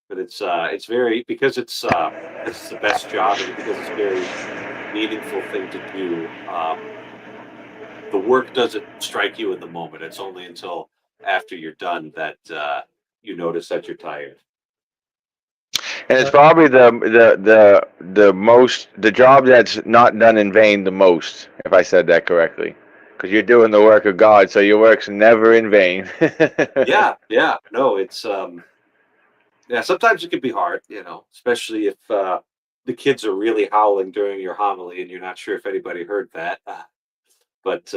But it's very, because it's the best job, and because it's a very meaningful thing to do. The work doesn't strike you in the moment. It's only until after you're done that you notice that you're tired. And it's probably the job that's not done in vain the most, if I said that correctly, because you're doing the work of God, so your work's never in vain. Yeah. No, it's sometimes it can be hard, especially if the kids are really howling during your homily and you're not sure if anybody heard that. But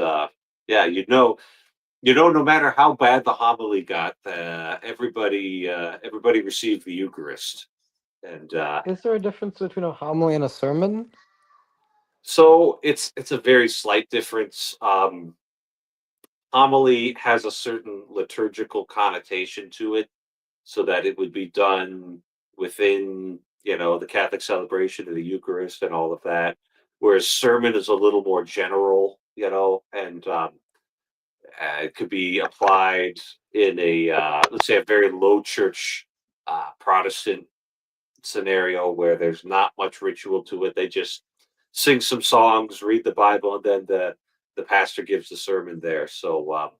yeah, no matter how bad the homily got, everybody received the Eucharist. And Is there a difference between a homily and a sermon? so it's a very slight difference. Homily has a certain liturgical connotation to it, so that it would be done within, the Catholic celebration of the Eucharist and all of that. Whereas sermon is a little more general, and it could be applied in let's say, a very low church Protestant scenario where there's not much ritual to it. They just sing some songs, read the Bible, and then the pastor gives the sermon there. So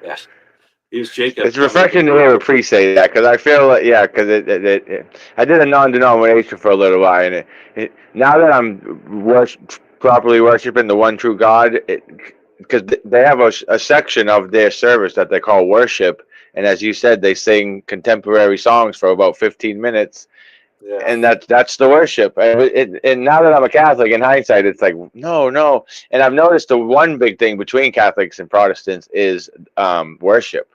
yeah, here's Jacob. It's refreshing to hear a priest say that, because I feel like, because I did a non-denomination for a little while, and now that I'm properly worshiping the one true God, because they have a section of their service that they call worship, and as you said, they sing contemporary songs for about 15 minutes, and that's the worship. And now that I'm a Catholic, in hindsight, it's like, no. And I've noticed the one big thing between Catholics and Protestants is worship.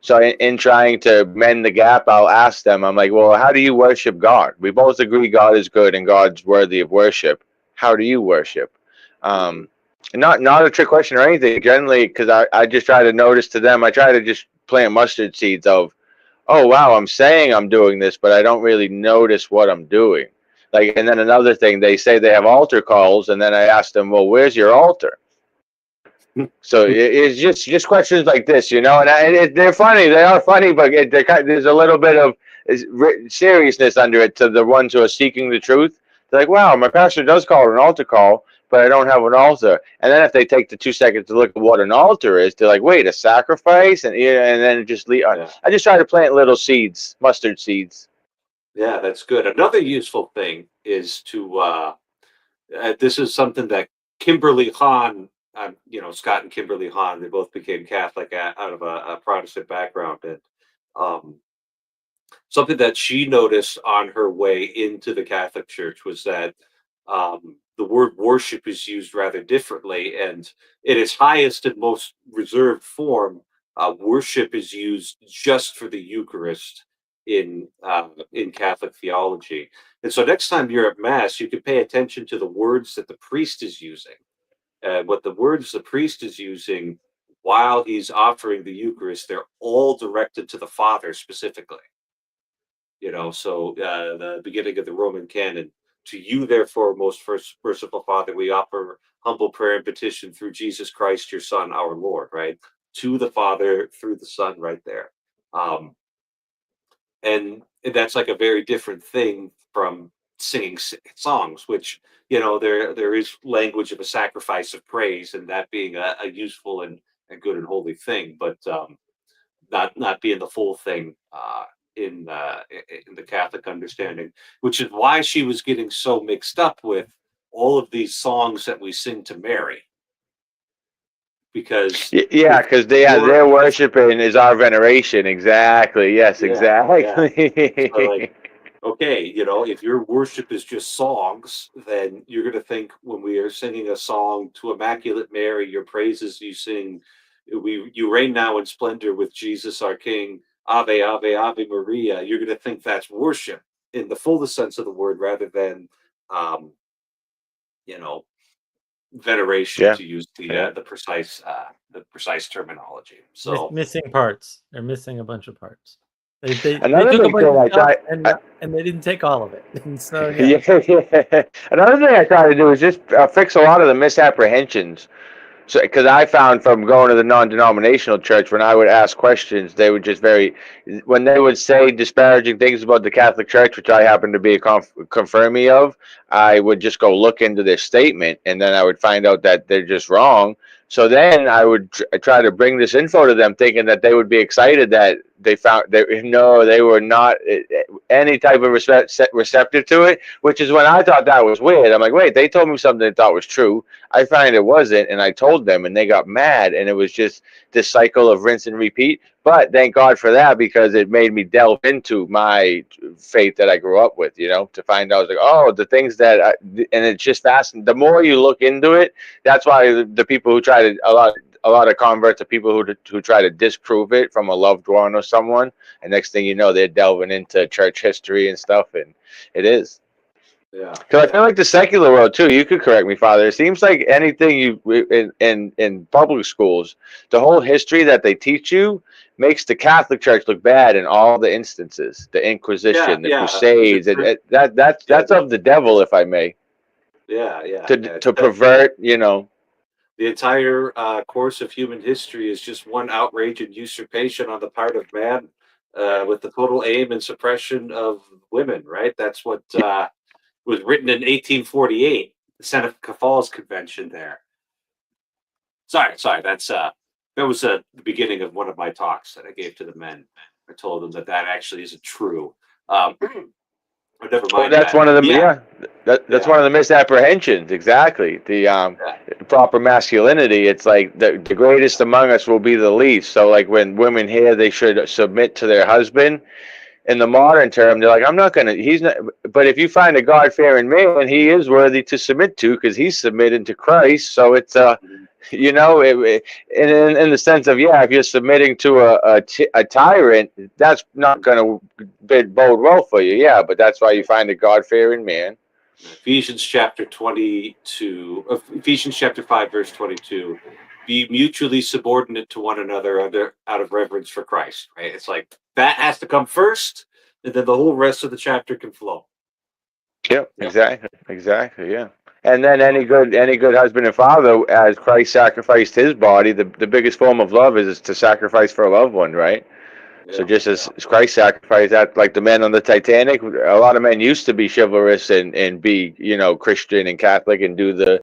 So in trying to mend the gap, I'll ask them, I'm like, well, how do you worship God? We both agree God is good and God's worthy of worship. How do you worship? Not a trick question or anything. Generally, because I just try to notice to them, I try to just plant mustard seeds of, oh, wow, I'm saying I'm doing this, but I don't really notice what I'm doing. And then another thing, they say they have altar calls, and then I ask them, well, where's your altar? So it's just questions like this, and they're funny. They are funny, but there's a little bit of seriousness under it to the ones who are seeking the truth. They're like, wow, my pastor does call it an altar call, but I don't have an altar. And then if they take the 2 seconds to look at what an altar is, they're like, wait, a sacrifice? And then it just Yeah. I just try to plant little seeds, mustard seeds. Yeah, that's good. Another useful thing is to this is something that Kimberly Hahn, Scott and Kimberly Hahn, they both became Catholic out of a Protestant background, and um, something that she noticed on her way into the Catholic Church was that the word worship is used rather differently, and in its highest and most reserved form, worship is used just for the Eucharist in Catholic theology. And so, next time you're at Mass, you can pay attention to the words that the priest is using. What the words the priest is using while he's offering the Eucharist, they're all directed to the Father specifically. So the beginning of the Roman canon, to you, therefore, most first merciful Father, we offer humble prayer and petition through Jesus Christ, your Son, our Lord, right? To the Father through the Son, right there. Um, and that's like a very different thing from singing songs, which, there is language of a sacrifice of praise, and that being a useful and a good and holy thing, but not being the full thing in the Catholic understanding, which is why she was getting so mixed up with all of these songs that we sing to Mary, because Yeah, because their worshiping is our veneration. Exactly. Yes, yeah, exactly. so like, okay, if your worship is just songs, then you're going to think when we are singing a song to Immaculate Mary, your praises you sing, you reign now in splendor with Jesus our King, Ave, Ave, Ave Maria. You're going to think that's worship in the fullest sense of the word, rather than, um, you know, veneration, Yeah, to use yeah. the precise terminology. So Missing parts. They're missing a bunch of parts. They Another took a big bunch thing of I stuff try, and they didn't take all of it. And so yeah. yeah. Another thing I try to do is just fix a lot of the misapprehensions. So, because I found from going to the non-denominational church, when I would ask questions, they would just when they would say disparaging things about the Catholic Church, which I happen to be a confirmee of, I would just go look into their statement, and then I would find out that they're just wrong. So then I would try to bring this info to them, thinking that they would be excited that they found no, they were not any type of receptive to it, which is when I thought that was weird. I'm like, wait, they told me something they thought was true. I find it wasn't, and I told them, and they got mad, and it was just this cycle of rinse and repeat. But thank God for that, because it made me delve into my faith that I grew up with, to find out, like, oh, the things and it's just fascinating. The more you look into it, that's why the people who try to, a lot of converts are people who try to disprove it from a loved one or someone, and next thing you know, they're delving into church history and stuff, and it is. yeah, Because I feel like the secular world too. You could correct me, Father. It seems like anything in public schools, the whole history that they teach you makes the Catholic Church look bad in all the instances. The yeah, Inquisition, the yeah. There's a Crusades, true, yeah, that's of the devil, if I may, yeah, yeah, yeah. to pervert. The entire course of human history is just one outrage and usurpation on the part of man, with the total aim and suppression of women. Right. That's what was written in 1848, the Seneca Falls Convention. There. Sorry. That was the beginning of one of my talks that I gave to the men. I told them that actually isn't true. But never Well, mind that's that. one of the Yeah, that's yeah, one of the misapprehensions. Exactly. The yeah. proper masculinity. It's like the greatest among us will be the least. So like when women hear they should submit to their husband, in the modern term, they're like, I'm not gonna. He's not. But if you find a God-fearing man, he is worthy to submit to, because he's submitting to Christ. So it's Mhm. in the sense of, yeah, if you're submitting to a tyrant, that's not gonna bode well for you. Yeah, but that's why you find a God-fearing man. Ephesians chapter 22, Ephesians chapter 5, verse 22. Be mutually subordinate to one another out of reverence for Christ. Right? It's like that has to come first, and then the whole rest of the chapter can flow. Yep, Yep. exactly, yeah. And then any good husband and father, as Christ sacrificed his body, the biggest form of love is to sacrifice for a loved one, right? So just as Christ sacrificed that, like the men on the Titanic, a lot of men used to be chivalrous and be, you know, Christian and Catholic and do the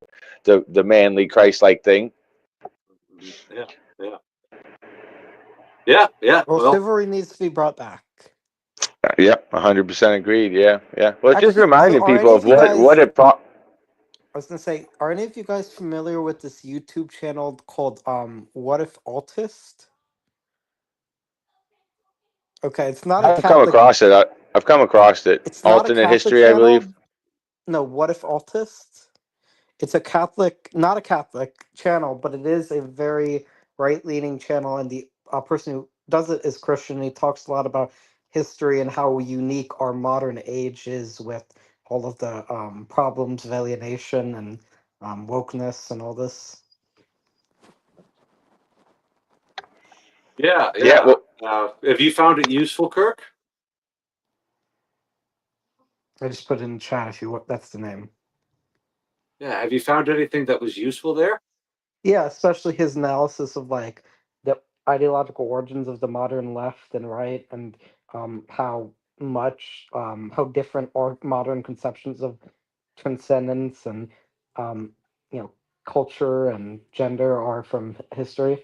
manly Christ-like thing. Yeah, yeah, yeah, yeah. Well, Well, chivalry needs to be brought back. Yeah, 100% agreed. Yeah, yeah. Well, just Actually, so reminding are any people of of you guys? what it. I was gonna say, are any of you guys familiar with this YouTube channel called What If Altist? Okay, it's not a I've come Catholic. across it. I've come across it. It's not a Alternate Catholic history, I believe. channel. No, What If Altist? It's a Catholic, not a Catholic channel, but it is a very right-leaning channel, and the person who does it is Christian. And he talks a lot about history and how unique our modern age is with all of the problems of alienation and wokeness and all this. yeah, Yeah. yeah. Well, Have you found it useful, Kirk? I just put it in the chat if you want. That's the name. Yeah. Have you found anything that was useful there? Yeah, especially his analysis of like the ideological origins of the modern left and right, and how much how different or modern conceptions of transcendence and um, you know, culture and gender are from history.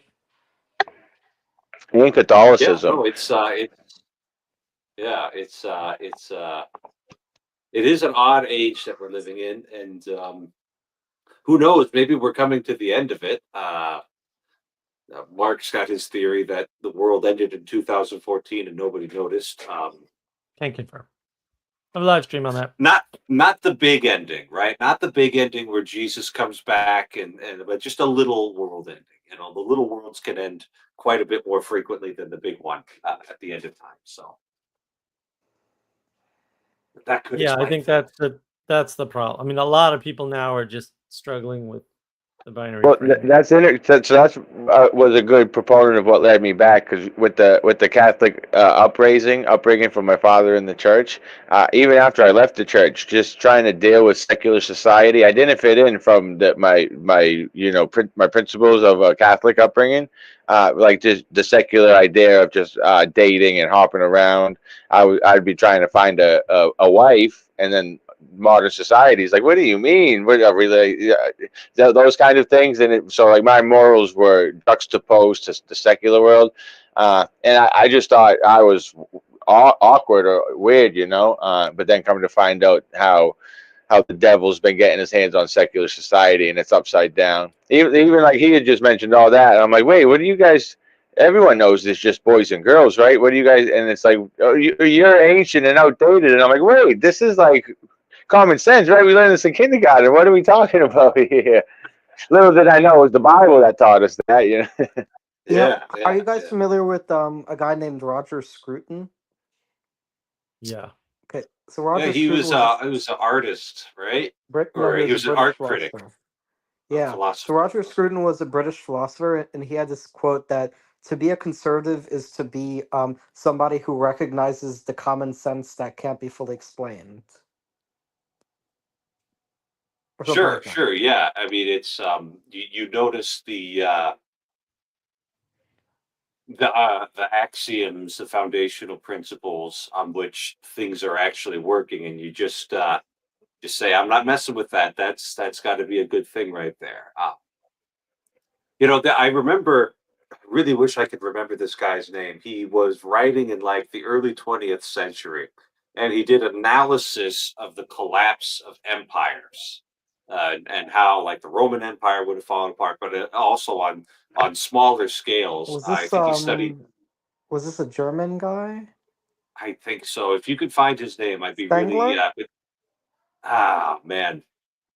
in Yeah. Catholicism, No, it is an odd age that we're living in, and who knows? Maybe we're coming to the end of it. Mark's got his theory that the world ended in 2014 and nobody noticed. Can't confirm. I have a live stream on that. Not the big ending, right? Not the big ending where Jesus comes back and but just a little world ending. You know, the little worlds can end quite a bit more frequently than the big one at the end of time. So that could Yeah, I explain think things. that's the problem. I mean, a lot of people now are just struggling with the binary well, framing. that's in it. So that's was a good proponent of what led me back, because with the Catholic upbringing from my father in the church, even after I left the church, just trying to deal with secular society, I didn't fit in from my you know my principles of a Catholic upbringing, like just the secular idea of just dating and hopping around. I'd be trying to find a wife, and then modern society is like, what do you mean? What are really? Those kind of things. And so like my morals were juxtaposed to the secular world. And I just thought I was awkward or weird, you know, but then coming to find out how the devil's been getting his hands on secular society and it's upside down. Even like he had just mentioned all that. And I'm like, wait, what do you guys, everyone knows it's just boys and girls, right? What do you guys, and it's like, oh, you're ancient and outdated. And I'm like, wait, this is like common sense, right? We learned this in kindergarten. What are we talking about here? Little did I know it was the Bible that taught us that. You know? Yeah, Are yeah, you guys yeah. familiar with a guy named Roger Scruton? Yeah. Okay, so Yeah, Roger Scruton was he was an artist, right? No, Or he he was a was an British art critic, philosopher. a Yeah. So philosopher. Roger Scruton was a British philosopher, and he had this quote that to be a conservative is to be somebody who recognizes the common sense that can't be fully explained, or something Sure, like that. sure, yeah. I mean, it's you notice the axioms, the foundational principles on which things are actually working, and you just say, "I'm not messing with that." That's got to be a good thing right there. You know, I remember. I really wish I could remember this guy's name. He was writing in like the early 20th century, and he did analysis of the collapse of empires, and how like the Roman Empire would have fallen apart, but also on smaller scales. Was I this think he studied. a German guy? I think so. If you could find his name, I'd be really. Spengler? Man.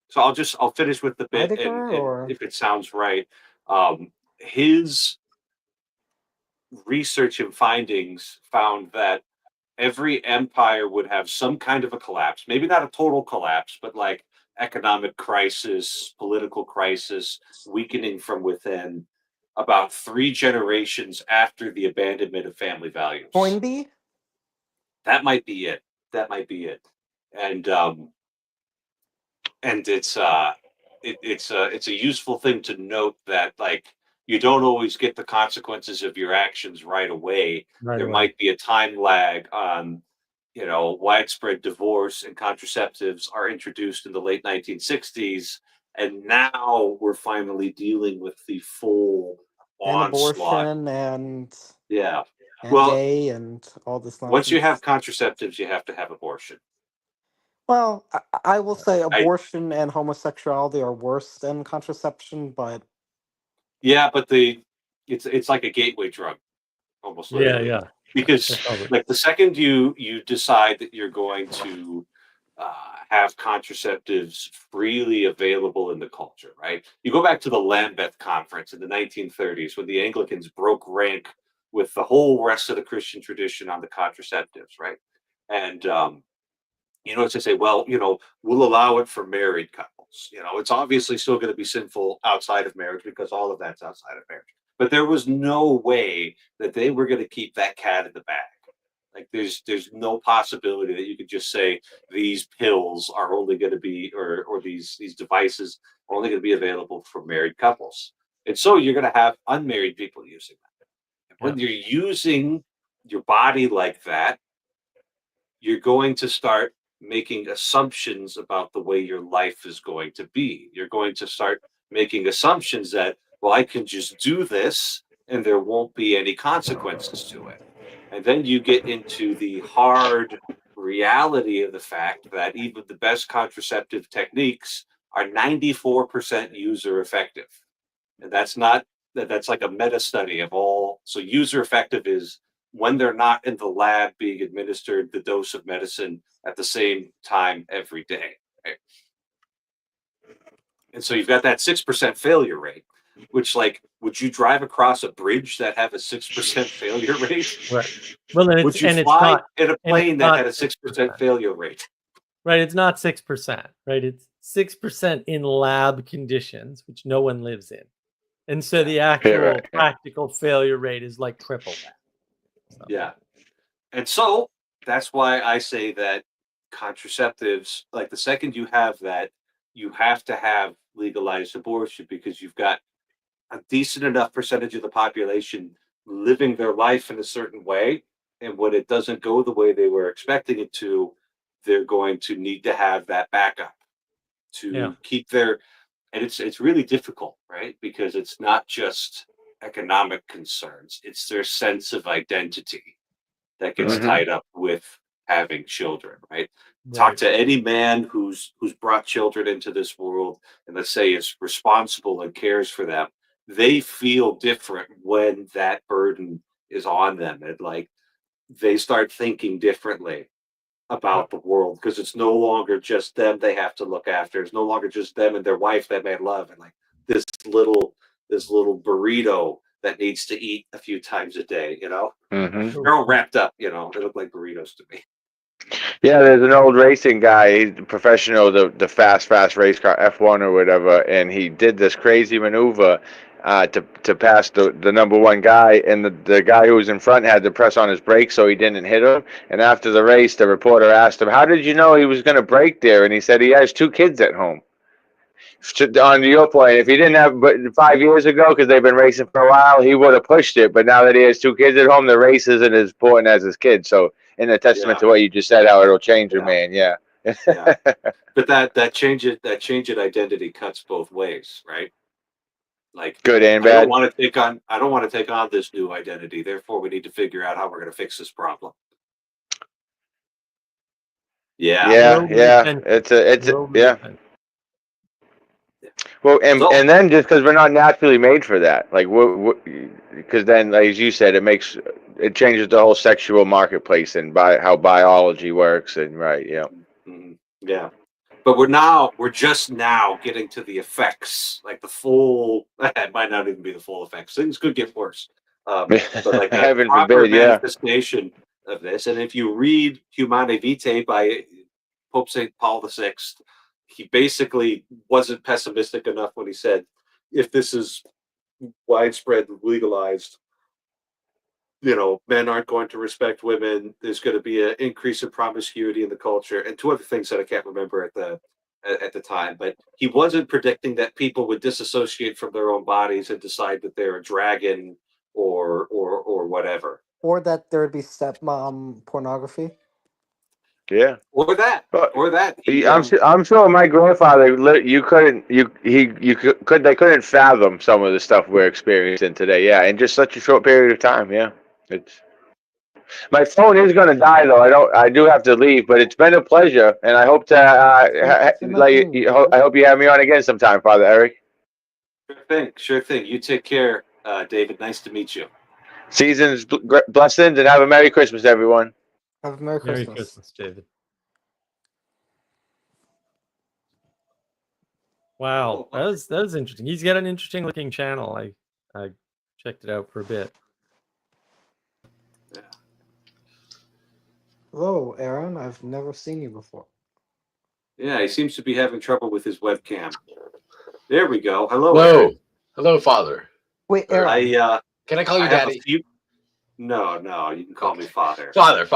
So I'll finish with the bit, Heidegger and or if it sounds right, his research and findings found that every empire would have some kind of a collapse, maybe not a total collapse, but like economic crisis, political crisis, weakening from within about 3 generations after the abandonment of family values. Toynbee? That might be it. That might be it. And and it's a useful thing to note that like you don't always get the consequences of your actions right away. Right There away. might be a time lag on, widespread divorce, and contraceptives are introduced in the late 1960s. And now we're finally dealing with the full And onslaught. abortion and Yeah. and Well, gay and all this once you have nonsense. contraceptives, you have to have abortion. Well, I will say I abortion and homosexuality are worse than contraception, but Yeah, but it's like a gateway drug, almost Yeah, literally, yeah. because That's over. like the second you decide that you're going to have contraceptives freely available in the culture, right? You go back to the Lambeth Conference in the 1930s when the Anglicans broke rank with the whole rest of the Christian tradition on the contraceptives, right? And as they say, well, we'll allow it for married couples. It's obviously still going to be sinful outside of marriage because all of that's outside of marriage. But there was no way that they were going to keep that cat in the bag. Like there's no possibility that you could just say these pills are only going to be or these devices are only going to be available for married couples. And so you're going to have unmarried people using them. And when you're using your body like that, you're going to start making assumptions about the way your life is going to be. You're going to start making assumptions that, well, I can just do this and there won't be any consequences to it. And then you get into the hard reality of the fact that even the best contraceptive techniques are 94% user effective. And that's like a meta study of all. So user effective is when they're not in the lab being administered the dose of medicine at the same time every day. Right? And so you've got that 6% failure rate, which, like, would you drive across a bridge that have a 6% failure rate? Right. Well, and Would you it's fly not in a and it's plane that not had a 6% 6%. failure rate? Right, it's not 6%, right? It's 6% in lab conditions, which no one lives in. And so Yeah. the Yeah, actual right, yeah. practical failure rate is like triple that. So, Yeah. And so that's why I say that contraceptives, like the second you have that, you have to have legalized abortion because you've got a decent enough percentage of the population living their life in a certain way. And when it doesn't go the way they were expecting it to, they're going to need to have that backup yeah. to keep their, and it's really difficult, right? Because it's not just economic concerns, it's their sense of identity that gets Right. Mhm. tied up with having children, right? Talk Right. to any man who's brought children into this world and let's say is responsible and cares for them. They feel different when that burden is on them, and like they start thinking differently Yep. about the world because it's no longer just them they have to look after. It's no longer just them and their wife that they love, and like this little burrito that needs to eat a few times a day. Mhm. They're all wrapped up. They look like burritos to me. Yeah, there's an old racing guy. He's a professional, the fast race car, F1 or whatever, and he did this crazy maneuver to pass the number one guy, and the guy who was in front had to press on his brakes so he didn't hit him. And after the race, the reporter asked him, "How did you know he was going to brake there?" And he said he has two kids at home. On your point, if he didn't have, but 5 years ago, because they've been racing for a while, he would have pushed it. But now that he has two kids at home, the race isn't as important as his kids. So, in a testament Yeah, to what you just said, how it'll change a yeah, man. Yeah. yeah. But that change in identity cuts both ways, right? Like Good and I don't bad. want to take on this new identity. Therefore, we need to figure out how we're going to fix this problem. Yeah. Yeah, Low yeah. retention. Low Yeah. retention. Well, and So and then just because we're not naturally made for that, like because then, like, as you said, it changes the whole sexual marketplace and by how biology works and right. Yeah. yeah. But we're just now getting to the effects, like the full. It might not even be the full effects. Things could get worse. But like the Heaven proper forbid. Yeah. manifestation of this, and if you read Humane Vitae by Pope Saint Paul VI, he basically wasn't pessimistic enough when he said, if this is widespread legalized, men aren't going to respect women. There's going to be an increase in promiscuity in the culture, and two other things that I can't remember at the time, but he wasn't predicting that people would disassociate from their own bodies and decide that they're a dragon or whatever. Or that there would be stepmom pornography. Yeah. Or that. Well, Or that. I'm sure my grandfather, they couldn't fathom some of the stuff we're experiencing today. Yeah, in just such a short period of time. Yeah, it's. My phone is going to die though. I do have to leave, but it's been a pleasure, and I hope to I hope you have me on again sometime, Father Eric. Sure thing. You take care, David. Nice to meet you. Seasons blessings, and have a Merry Christmas, everyone. Have a Merry Christmas. Merry Christmas, David. Wow, that was interesting. He's got an interesting looking channel. I checked it out for a bit. Yeah. Hello, Aaron. I've never seen you before. Yeah, he seems to be having trouble with his webcam. There we go. Hello. Whoa. Aaron. Hello, Father. Wait, Aaron. Can I call you I have Daddy? No, you can call me Father. Father.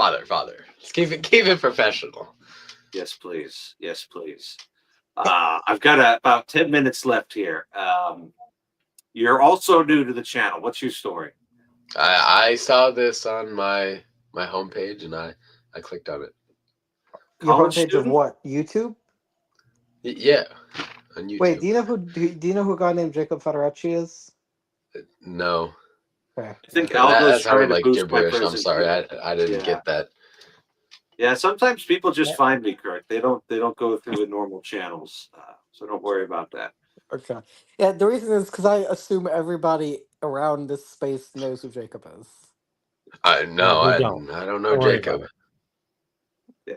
Let's keep it professional. Yes, please. Yes, please. I've got about 10 minutes left here. You're also new to the channel. What's your story? I saw this on my homepage and I clicked on it. Your College homepage of student? what? YouTube? Yeah, on YouTube. Wait, do you know who a guy named Jacob Federacci is? No. Okay. I think That Aldo's trying sounded to like boost my gibberish. I'm presence. sorry, I didn't get that. Yeah, sometimes people just find me, Kurt. They don't go through the normal channels, so don't worry about that. Okay. Yeah, the reason is because I assume everybody around this space knows who Jacob is. No, we I don't. don't know Don't worry Jacob. about Yeah.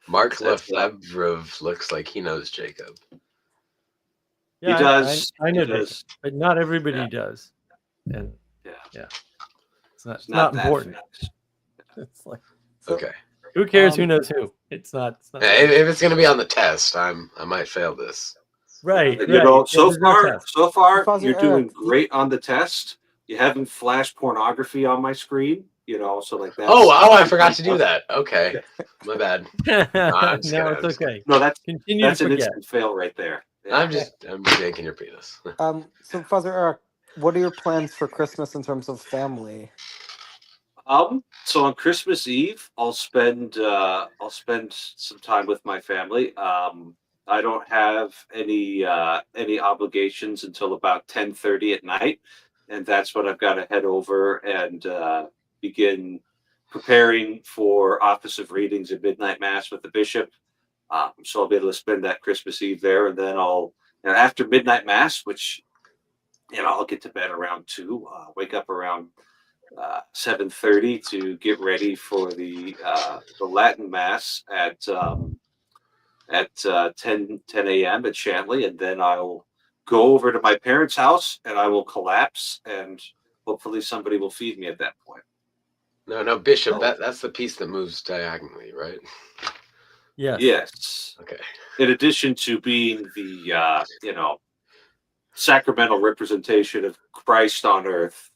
Mark That's Lefebvre looks like he knows Jacob. Yeah, He does. I know He Jacob, does. but not everybody Yeah. does. And Yeah. it's not that important. famous. It's like, So, Okay. who cares who knows who? It's not. If it's gonna be on the test, I might fail this. Right. You know, Yeah, so there's no far, test. Father you're doing Eric, great on the test. You haven't flashed pornography on my screen, so like that. I forgot to do that. Okay, my bad. I'm just No, kidding, it's okay. No, that's Continue an to forget. instant fail right there. Yeah. I'm just yanking your penis. so Father Eric, what are your plans for Christmas in terms of family? So on Christmas Eve, I'll spend some time with my family. I don't have any obligations until about 10:30 at night, and that's when I've got to head over and begin preparing for Office of Readings and Midnight Mass with the bishop. So I'll be able to spend that Christmas Eve there, and then after Midnight Mass, which I'll get to bed around 2, wake up around 7:30 to get ready for the Latin Mass at 10 a.m. at Shanley, and then I'll go over to my parents' house and I will collapse, and hopefully somebody will feed me at that point. No, Bishop. Oh. That's the piece that moves diagonally, right? Yes. Yes. Okay. In addition to being the sacramental representation of Christ on earth,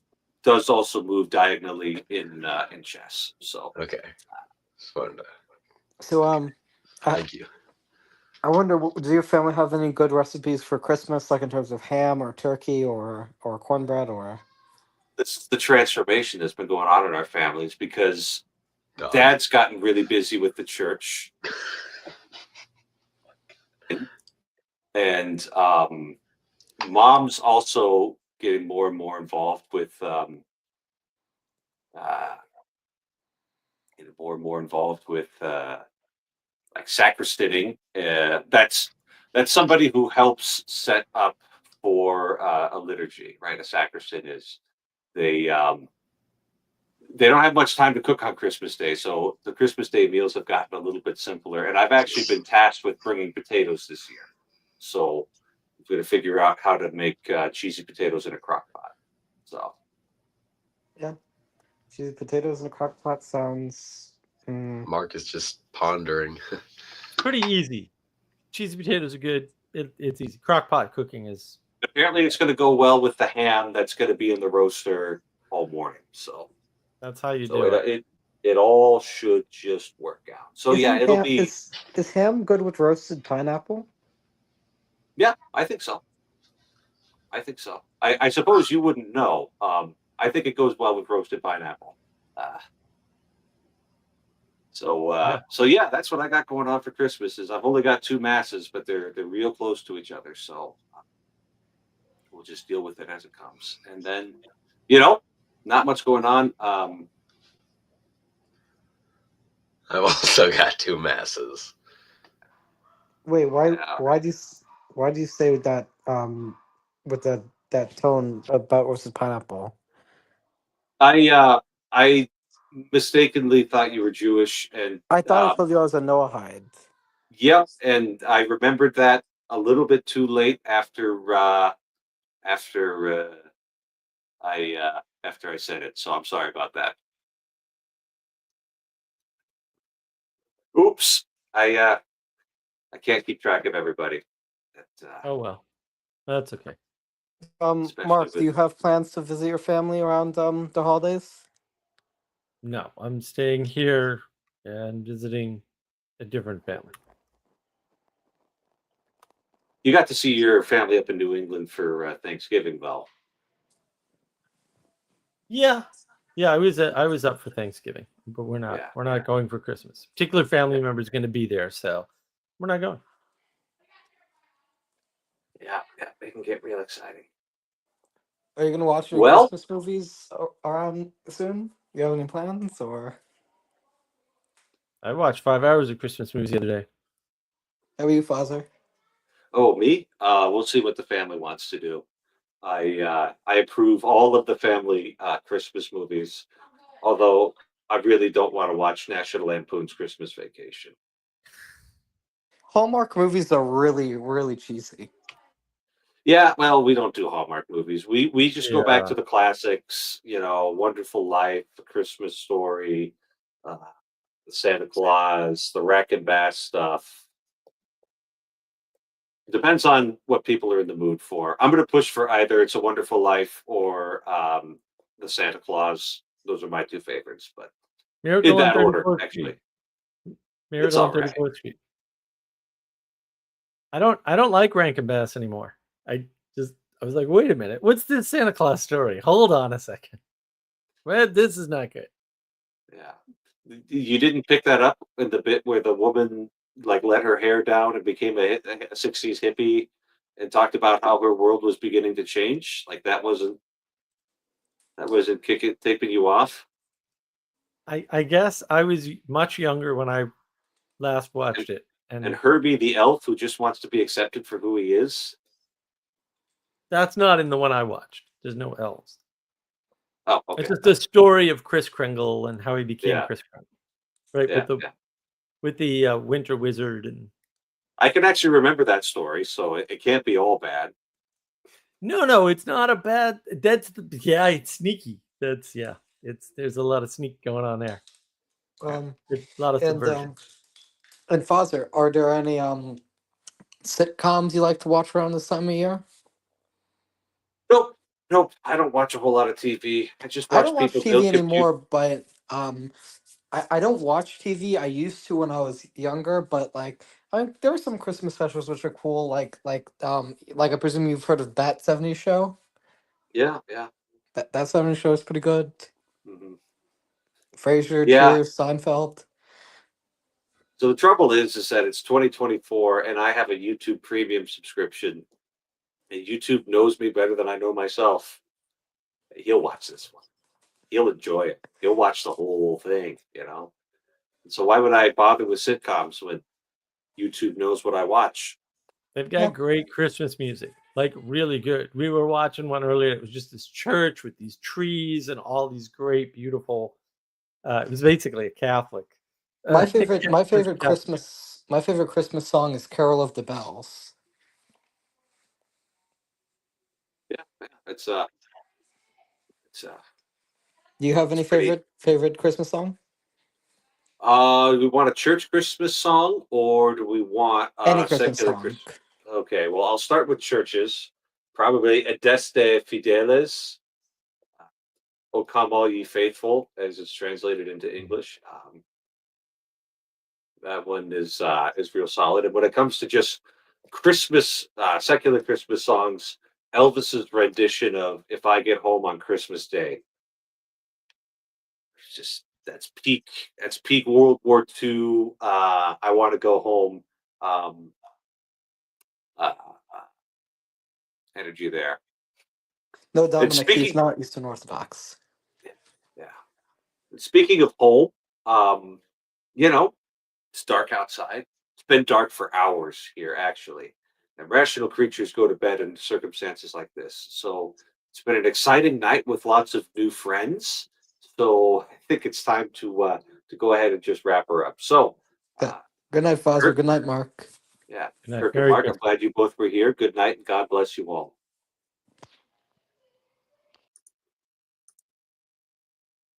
does also move diagonally in chess. So Okay. It's fun. So Thank you. I wonder, do your family have any good recipes for Christmas, like in terms of ham or turkey or cornbread or? It's the transformation that's been going on in our families because Dog. Dad's gotten really busy with the church, and Mom's also getting more and more involved with like sacristaning. That's somebody who helps set up for a liturgy, right? A sacristan is they don't have much time to cook on Christmas Day, so the Christmas Day meals have gotten a little bit simpler. And I've actually been tasked with bringing potatoes this year, so I'm going to figure out how to make cheesy potatoes in a crock pot. So Yeah, cheesy potatoes in a crock pot sounds. Mark is just pondering. Pretty easy. Cheesy potatoes are good. It's easy. Crock pot cooking is. apparently it's going to go well with the ham that's going to be in the roaster all morning. So That's how you do it. it all should just work out. So yeah, Isn't it'll ham be. is ham good with roasted pineapple? Yeah, I think so. I think so. I suppose you wouldn't know. I think it goes well with roasted pineapple. Uh, Yeah. so yeah, that's what I got going on for Christmas. Is I've only got two masses, but they're real close to each other. So we'll just deal with it as it comes. And then, not much going on. I've also got two masses. Wait, why Yeah. why do you why do you say that with that tone about roasted pineapple? I mistakenly thought you were Jewish, and I thought I told you I was a Noahide. yep, and I remembered that a little bit too late after after I said it. So I'm sorry about that. Oops, I can't keep track of everybody. Oh well, that's okay. Especially Mark, do with you have plans to visit your family around the holidays? No, I'm staying here and visiting a different family. you got to see your family up in New England for Thanksgiving, though. Yeah, I was up for Thanksgiving, but we're not Yeah. going for Christmas. Particular family member is going to be there, so we're not going. Yeah, they can get real exciting. Are you gonna watch any Well, Christmas movies around soon? You have any plans or? I watched 5 hours of Christmas movies the other day. How are you, Father? oh me, we'll see what the family wants to do. I approve all of the family Christmas movies, although I really don't want to watch National Lampoon's Christmas Vacation. Hallmark movies are really, really cheesy. Yeah, well, we don't do Hallmark movies. We just go back Yeah, to the classics, Wonderful Life, The Christmas Story, uh, the Santa Claus, the Rack and Bass stuff. It depends on what people are in the mood for. I'm going to push for either It's a Wonderful Life or the Santa Claus. Those are my two favorites, but in Miracle on that order, 34th actually. Street. It's Miracle on all right. 34th Street. I don't like Rankin Bass anymore. I was like, wait a minute, what's this Santa Claus story? Hold on a second. Well, this is not good. Yeah. You didn't pick that up in the bit where the woman like let her hair down and became a 60s hippie and talked about how her world was beginning to change? Like that wasn't taping you off? I guess I was much younger when I last watched it, And and Herbie the elf who just wants to be accepted for who he is? that's not in the one I watched. There's no elves. Oh, okay. It's just the story of Kris Kringle and how he became Yeah. Kris Kringle, right? Yeah, With the Winter Wizard, and I can actually remember that story, so it can't be all bad. no, it's not a bad. It's sneaky. There's a lot of sneak going on there. There's a lot of And subversion. and Father, are there any sitcoms you like to watch around this time of year? Nope. I don't watch a whole lot of TV. I just I watch don't watch people TV build compute. anymore, but I don't watch TV. I used to when I was younger, but like there are some Christmas specials which are cool, like I presume you've heard of That 70s Show. Yeah. That 70s Show is pretty good. hmm Frasier, Yeah. Cheers, Seinfeld. So the trouble is that it's 2024 and I have a YouTube premium subscription. And YouTube knows me better than I know myself. He'll watch this one. He'll enjoy it. He'll watch the whole thing, And so why would I bother with sitcoms when YouTube knows what I watch? They've got Yeah. great Christmas music, like really good. We were watching one earlier. It was just this church with these trees and all these great, beautiful. It was basically a Catholic. My favorite Catholic. Christmas song is Carol of the Bells. Yeah. It's Do you have any pretty. favorite Christmas song? Do we want a church Christmas song or do we want Any a Christmas secular song. Christmas? Okay, well, I'll start with churches. Probably Adeste Fideles "O Come All Ye Faithful," as it's translated into English. That one is real solid. And when it comes to just Christmas, secular Christmas songs, Elvis's rendition of "If I Get Home on Christmas Day," it's just that's peak World War II. I want to go home. Um, uh, Energy there. No, Dominic, speaking- he's not Eastern Orthodox. Yeah. And speaking of home, you know, it's dark outside. It's been dark for hours here, actually. And rational creatures go to bed in circumstances like this. So it's been an exciting night with lots of new friends. So I think it's time to go ahead and just wrap her up. So, Good night, Foster. Kirk- Good night, Mark. yeah, Good night. Kirk and Very Mark, good. I'm glad you both were here. Good night, and God bless you all.